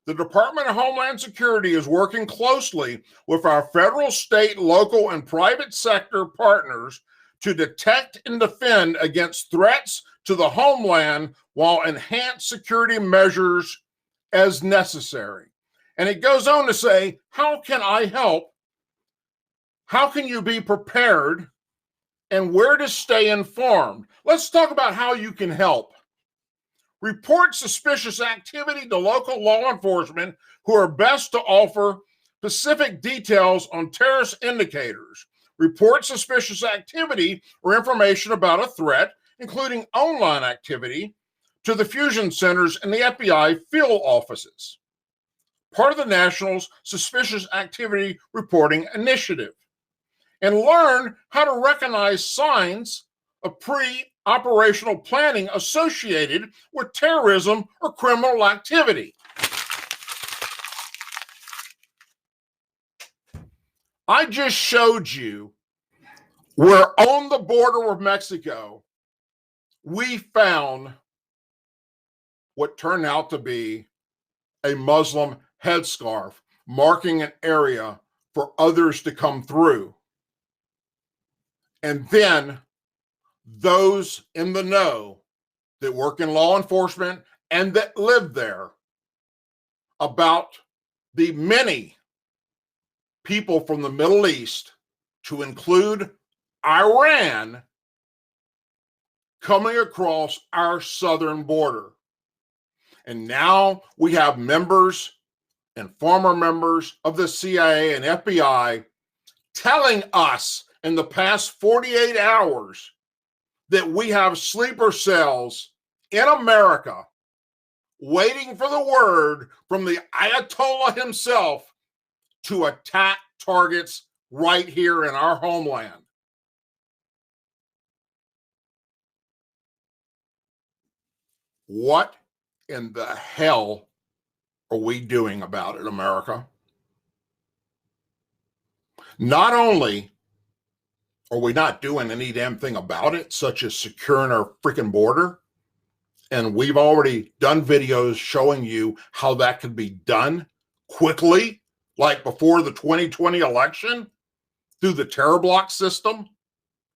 The Department of Homeland Security is working closely with our federal, state, local, and private sector partners to detect and defend against threats to the homeland while enhance security measures as necessary. And it goes on to say, how can I help? How can you be prepared? And where to stay informed? Let's talk about how you can help. Report suspicious activity to local law enforcement who are best to offer specific details on terrorist indicators. Report suspicious activity or information about a threat, including online activity, to the fusion centers and the FBI field offices. Part of the National's Suspicious Activity Reporting Initiative. And learn how to recognize signs of pre-operational planning associated with terrorism or criminal activity. I just showed you where on the border with Mexico, we found what turned out to be a Muslim headscarf marking an area for others to come through. And then those in the know that work in law enforcement and that live there about the many people from the Middle East, to include Iran, coming across our southern border. And now we have members and former members of the CIA and FBI telling us in the past 48 hours that we have sleeper cells in America waiting for the word from the Ayatollah himself to attack targets right here in our homeland. What in the hell are we doing about it, America? Not only are we not doing any damn thing about it, such as securing our freaking border, and we've already done videos showing you how that could be done quickly, like before the 2020 election, through the terror block system.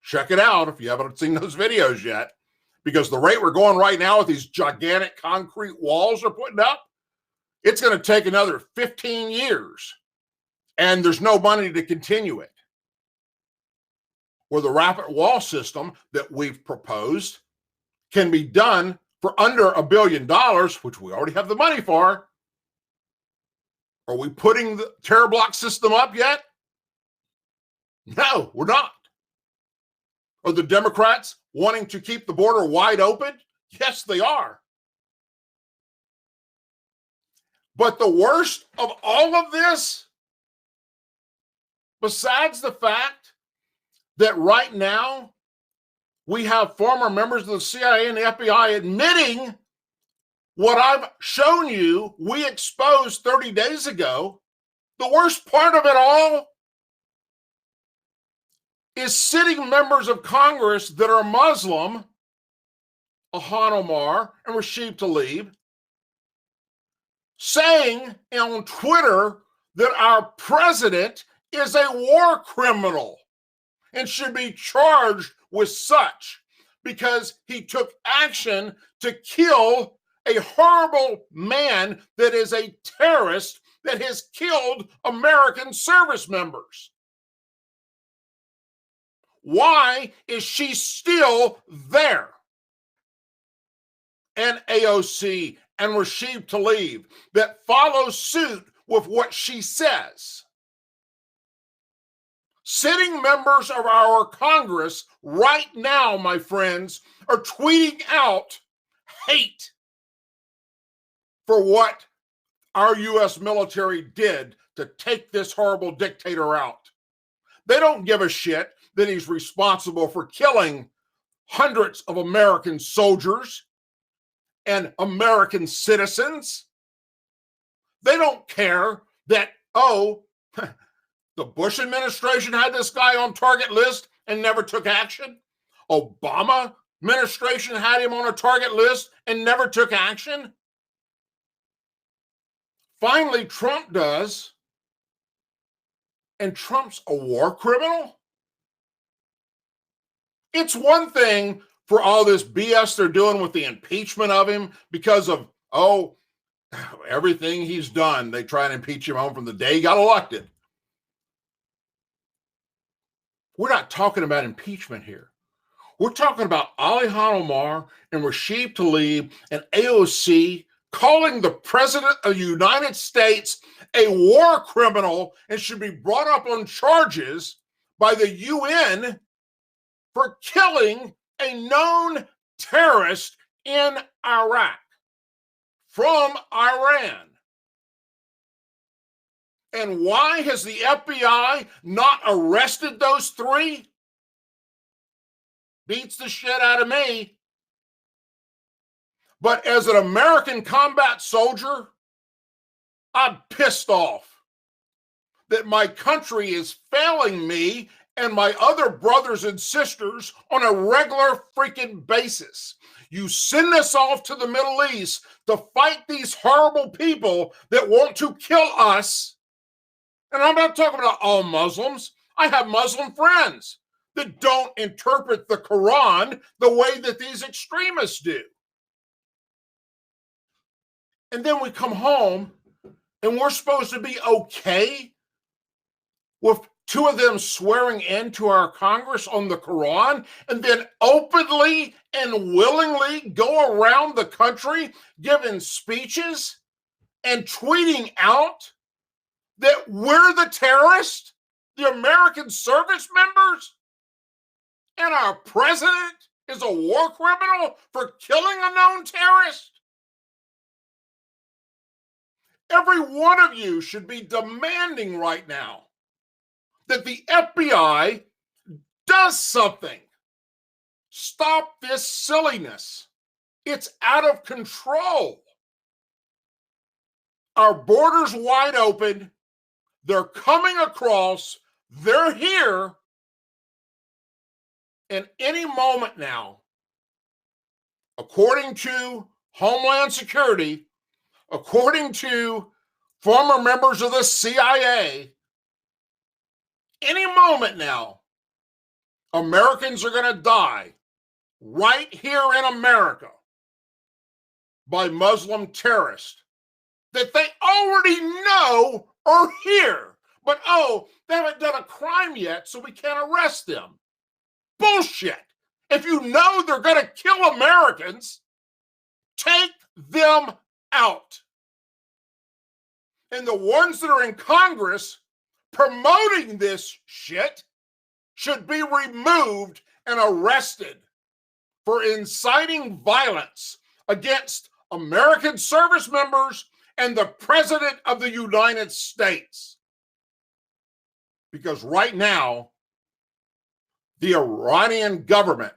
Check it out if you haven't seen those videos yet, because the rate we're going right now with these gigantic concrete walls they're putting up, it's going to take another 15 years, and there's no money to continue it. Where the rapid wall system that we've proposed can be done for under $1 billion, which we already have the money for. Are we putting the terror block system up yet? No, we're not. Are the Democrats wanting to keep the border wide open? Yes, they are. But the worst of all of this, besides the fact that right now we have former members of the CIA and the FBI admitting what I've shown you we exposed 30 days ago, the worst part of it all is sitting members of Congress that are Muslim, Ilhan Omar and Rashid Tlaib, saying on Twitter that our president is a war criminal and should be charged with such because he took action to kill a horrible man that is a terrorist that has killed American service members. Why is she still there? And AOC and Rashid Tlaib that follow suit with what she says. Sitting members of our Congress right now, my friends, are tweeting out hate for what our U.S. military did to take this horrible dictator out. They don't give a shit that he's responsible for killing hundreds of American soldiers and American citizens. They don't care that, oh, the Bush administration had this guy on target list and never took action. Obama administration had him on a target list and never took action. Finally, Trump does. And Trump's a war criminal? It's one thing for all this BS they're doing with the impeachment of him because of, oh, everything he's done. They try and impeach him home from the day he got elected. We're not talking about impeachment here. We're talking about Ilhan Omar and Rashid Tlaib and AOC calling the President of the United States a war criminal and should be brought up on charges by the UN for killing a known terrorist in Iraq from Iran. And why has the FBI not arrested those three? Beats the shit out of me. But as an American combat soldier, I'm pissed off that my country is failing me and my other brothers and sisters on a regular freaking basis. You send us off to the Middle East to fight these horrible people that want to kill us. And I'm not talking about all Muslims. I have Muslim friends that don't interpret the Quran the way that these extremists do. And then we come home and we're supposed to be okay with two of them swearing into our Congress on the Quran and then openly and willingly go around the country giving speeches and tweeting out that we're the terrorists, the American service members, and our president is a war criminal for killing a known terrorist? Every one of you should be demanding right now that the FBI does something. Stop this silliness. It's out of control. Our border's wide open. They're coming across. They're here. And any moment now, according to Homeland Security, according to former members of the CIA, any moment now, Americans are going to die right here in America by Muslim terrorists that they already know are here. But, oh, they haven't done a crime yet, so we can't arrest them. Bullshit. If you know they're going to kill Americans, take them out. And the ones that are in Congress promoting this shit should be removed and arrested for inciting violence against American service members and the President of the United States. Because right now, the Iranian government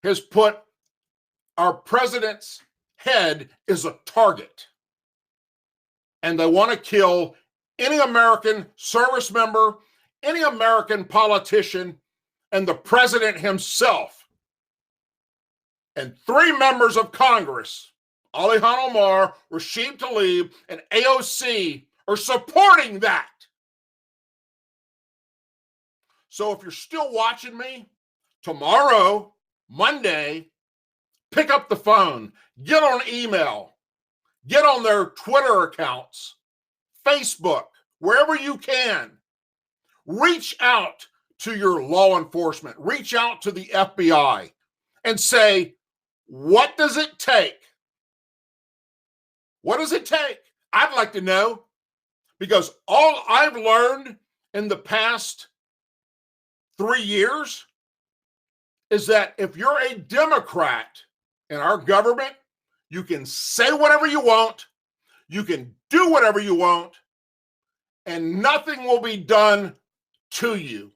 has put our president's head as a target. And they want to kill any American service member, any American politician, and the president himself. And 3 members of Congress, Ilhan Omar, Rashid Tlaib, and AOC, are supporting that. So if you're still watching me, tomorrow, Monday, pick up the phone, get on email, get on their Twitter accounts, Facebook, wherever you can. Reach out to your law enforcement, reach out to the FBI and say, what does it take? What does it take? I'd like to know, because all I've learned in the past 3 years is that if you're a Democrat in our government, You can say whatever you want. You can do whatever you want. And nothing will be done to you.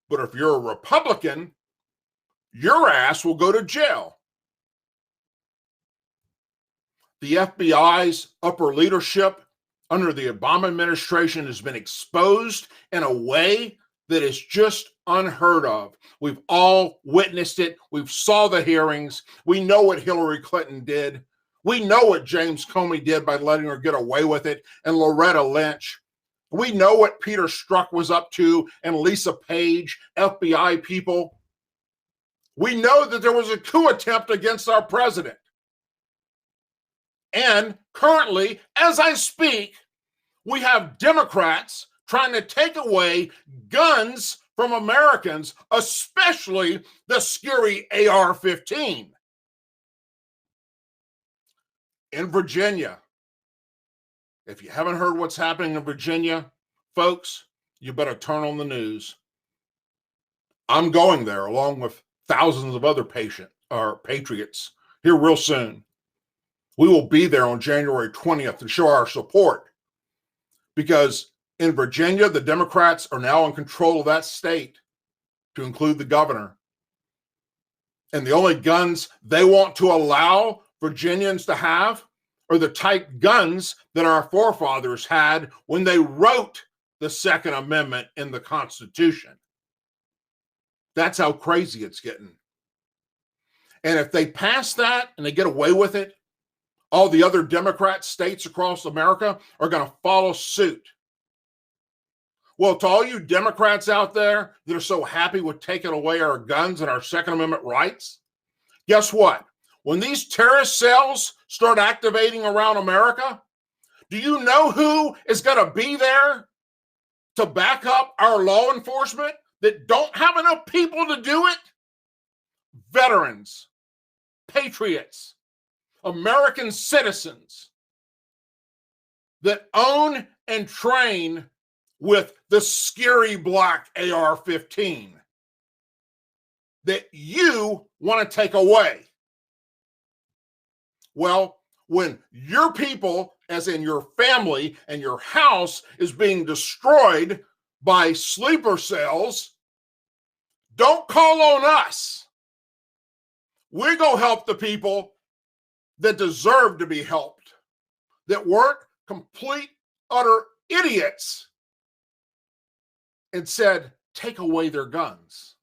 But if you're a Republican, your ass will go to jail. The FBI's upper leadership under the Obama administration has been exposed in a way that is just unheard of. We've all witnessed it. We've saw the hearings. We know what Hillary Clinton did. We know what James Comey did by letting her get away with it, and Loretta Lynch. We know what Peter Strzok was up to, and Lisa Page, FBI people. We know that there was a coup attempt against our president. And currently, as I speak, we have Democrats trying to take away guns from Americans, especially the scary AR-15. In Virginia, if you haven't heard what's happening in Virginia, folks, you better turn on the news. I'm going there along with thousands of other patriots here real soon. We will be there on January 20th to show our support, because in Virginia, the Democrats are now in control of that state, to include the governor. And the only guns they want to allow Virginians to have are the type guns that our forefathers had when they wrote the Second Amendment in the Constitution. That's how crazy it's getting. And if they pass that and they get away with it, all the other Democrat states across America are going to follow suit. Well, to all you Democrats out there that are so happy with taking away our guns and our Second Amendment rights, guess what? When these terrorist cells start activating around America, do you know who is going to be there to back up our law enforcement that don't have enough people to do it? Veterans, patriots, American citizens that own and train with the scary black AR-15 that you want to take away. Well, when your people, as in your family and your house, is being destroyed by sleeper cells, don't call on us. We're going to help the people that deserve to be helped, that weren't complete, utter idiots and said, take away their guns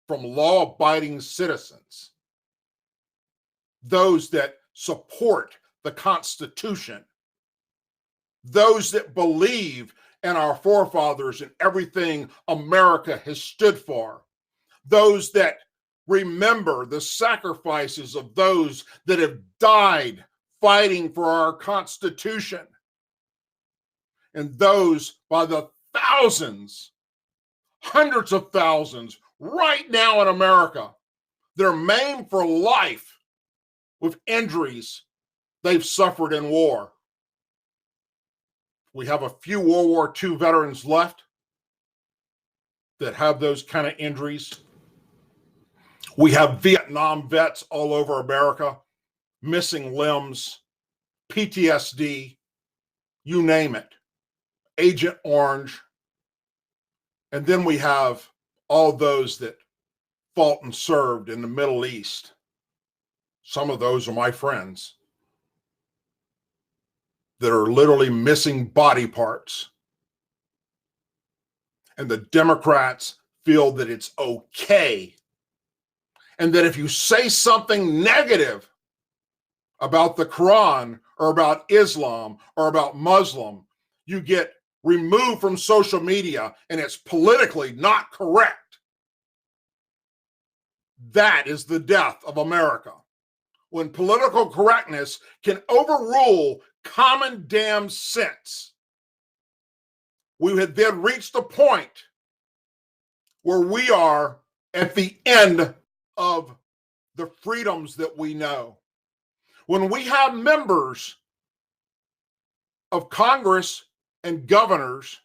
from law-abiding citizens, those that support the Constitution, those that believe in our forefathers and everything America has stood for, those that remember the sacrifices of those that have died fighting for our Constitution, and those by the thousands, hundreds of thousands right now in America that are maimed for life with injuries they've suffered in war. We have a few World War II veterans left that have those kind of injuries. We have Vietnam vets all over America, missing limbs, PTSD, you name it, Agent Orange. And then we have all those that fought and served in the Middle East. Some of those are my friends that are literally missing body parts. And the Democrats feel that it's okay, and that if you say something negative about the Quran or about Islam or about Muslim, you get removed from social media and it's politically not correct. That is the death of America, when political correctness can overrule common damn sense. We had then reached a point where we are at the end of the freedoms that we know. When we have members of Congress and governors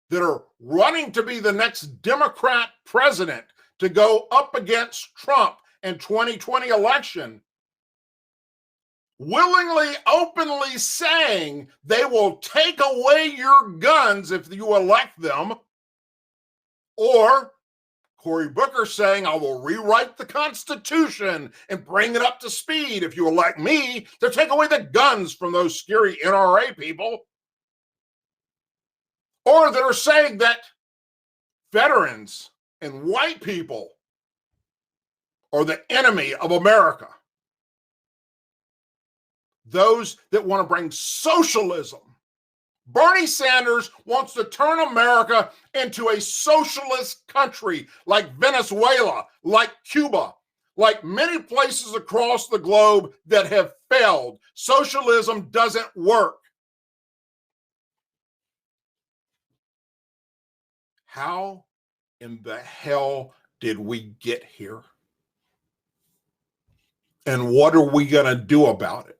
that are running to be the next Democrat president to go up against Trump in 2020 election, willingly, openly saying they will take away your guns if you elect them, or Cory Booker saying, I will rewrite the Constitution and bring it up to speed if you elect me to take away the guns from those scary NRA people, or that are saying that veterans and white people are the enemy of America. Those that want to bring socialism. Bernie Sanders wants to turn America into a socialist country like Venezuela, like Cuba, like many places across the globe that have failed. Socialism doesn't work. How in the hell did we get here? And what are we going to do about it?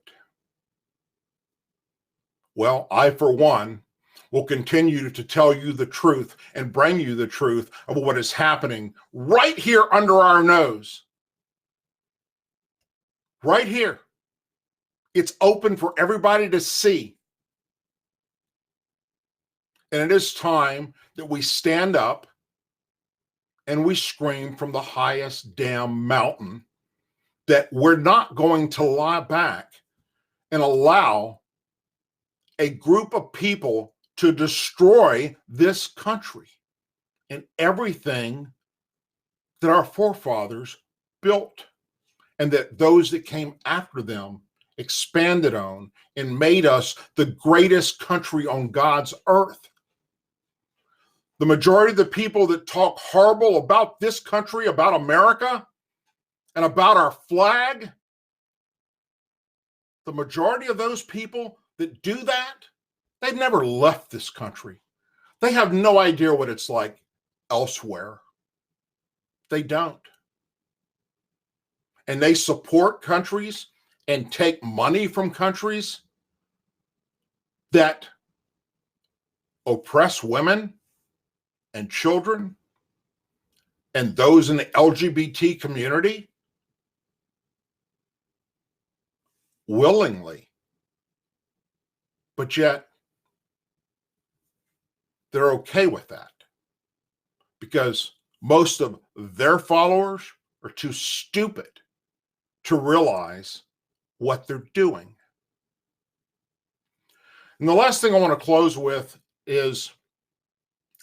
Well, I, for one, will continue to tell you the truth and bring you the truth of what is happening right here under our nose. Right here. It's open for everybody to see. And it is time that we stand up and we scream from the highest damn mountain that we're not going to lie back and allow a group of people to destroy this country and everything that our forefathers built, and that those that came after them expanded on and made us the greatest country on God's earth. The majority of the people that talk horrible about this country, about America, and about our flag, the majority of those people that do that, they've never left this country. They have no idea what it's like elsewhere. They don't. And they support countries and take money from countries that oppress women and children and those in the LGBT community willingly. But yet, they're okay with that because most of their followers are too stupid to realize what they're doing. And the last thing I want to close with is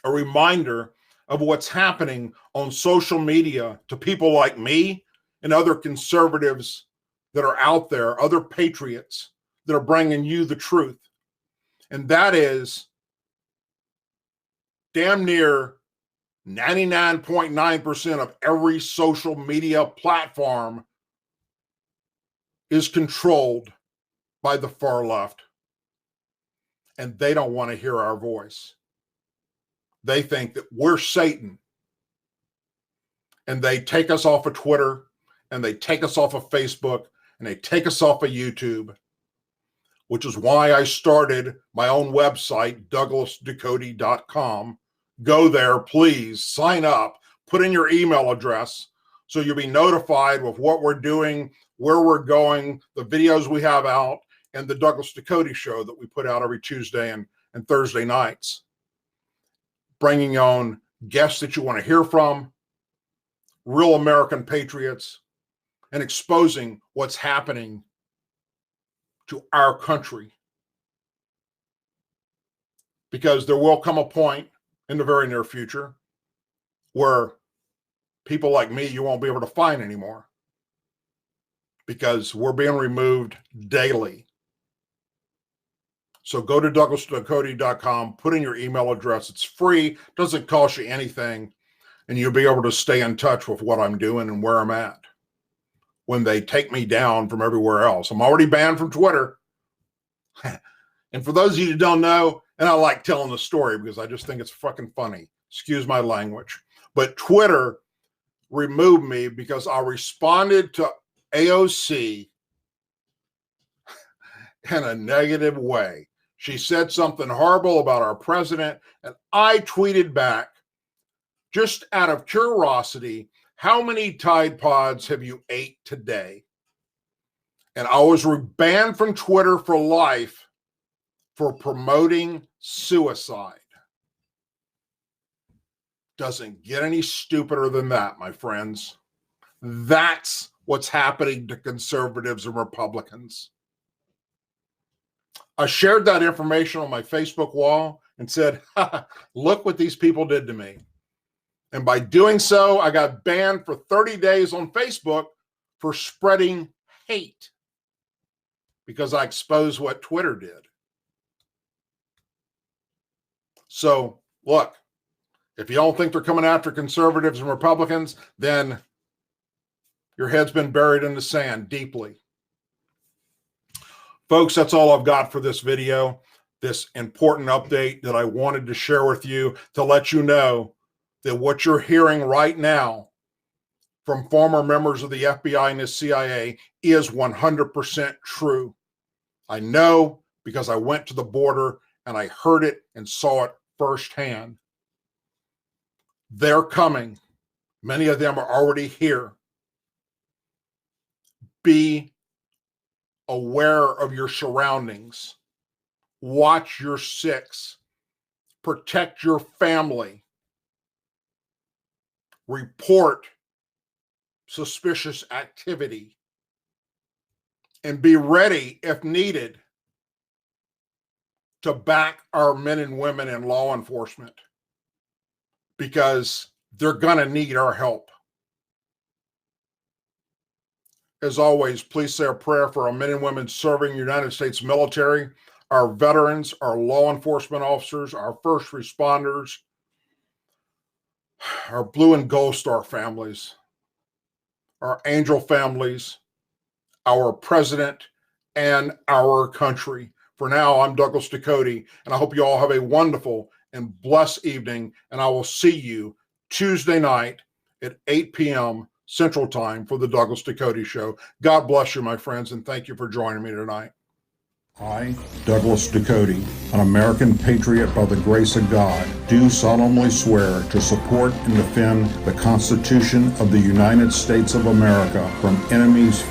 a reminder of what's happening on social media to people like me and other conservatives that are out there, other patriots that are bringing you the truth. And that is damn near 99.9% of every social media platform is controlled by the far left. And they don't want to hear our voice. They think that we're Satan. And they take us off of Twitter, and they take us off of Facebook, and they take us off of YouTube, which is why I started my own website, DouglasDucote.com. Go there, please, sign up, put in your email address so you'll be notified with what we're doing, where we're going, the videos we have out, and the Douglas Ducote show that we put out every Tuesday and Thursday nights. Bringing on guests that you want to hear from, real American patriots, and exposing what's happening to our country. Because there will come a point in the very near future where people like me you won't be able to find anymore because we're being removed daily. So go to DouglasDucote.com, put in your email address. It's free, doesn't cost you anything, and you'll be able to stay in touch with what I'm doing and where I'm at when they take me down from everywhere else. I'm already banned from Twitter. And for those of you who don't know, and I like telling the story because I just think it's fucking funny, excuse my language, but Twitter removed me because I responded to AOC in a negative way. She said something horrible about our president, and I tweeted back, just out of curiosity, how many Tide Pods have you ate today? And I was banned from Twitter for life for promoting suicide. Doesn't get any stupider than that, my friends. That's what's happening to conservatives and Republicans. I shared that information on my Facebook wall and said, look what these people did to me. And by doing so, I got banned for 30 days on Facebook for spreading hate because I exposed what Twitter did. So, look, if you don't think they're coming after conservatives and Republicans, then your head's been buried in the sand deeply. Folks, that's all I've got for this video, this important update that I wanted to share with you to let you know that what you're hearing right now from former members of the FBI and the CIA is 100% true. I know because I went to the border and I heard it and saw it firsthand. They're coming. Many of them are already here. Be aware of your surroundings. Watch your six. Protect your family. Report suspicious activity. And be ready, if needed, to back our men and women in law enforcement, because they're going to need our help. As always, please say a prayer for our men and women serving the United States military, our veterans, our law enforcement officers, our first responders, our Blue and Gold Star families, our Angel families, our president, and our country. For now, I'm Douglas Ducote, and I hope you all have a wonderful and blessed evening, and I will see you Tuesday night at 8 p.m. Central Time for the Douglas Ducote Show. God bless you, my friends, and thank you for joining me tonight. I, Douglas Ducote, an American patriot by the grace of God, do solemnly swear to support and defend the Constitution of the United States of America from enemies,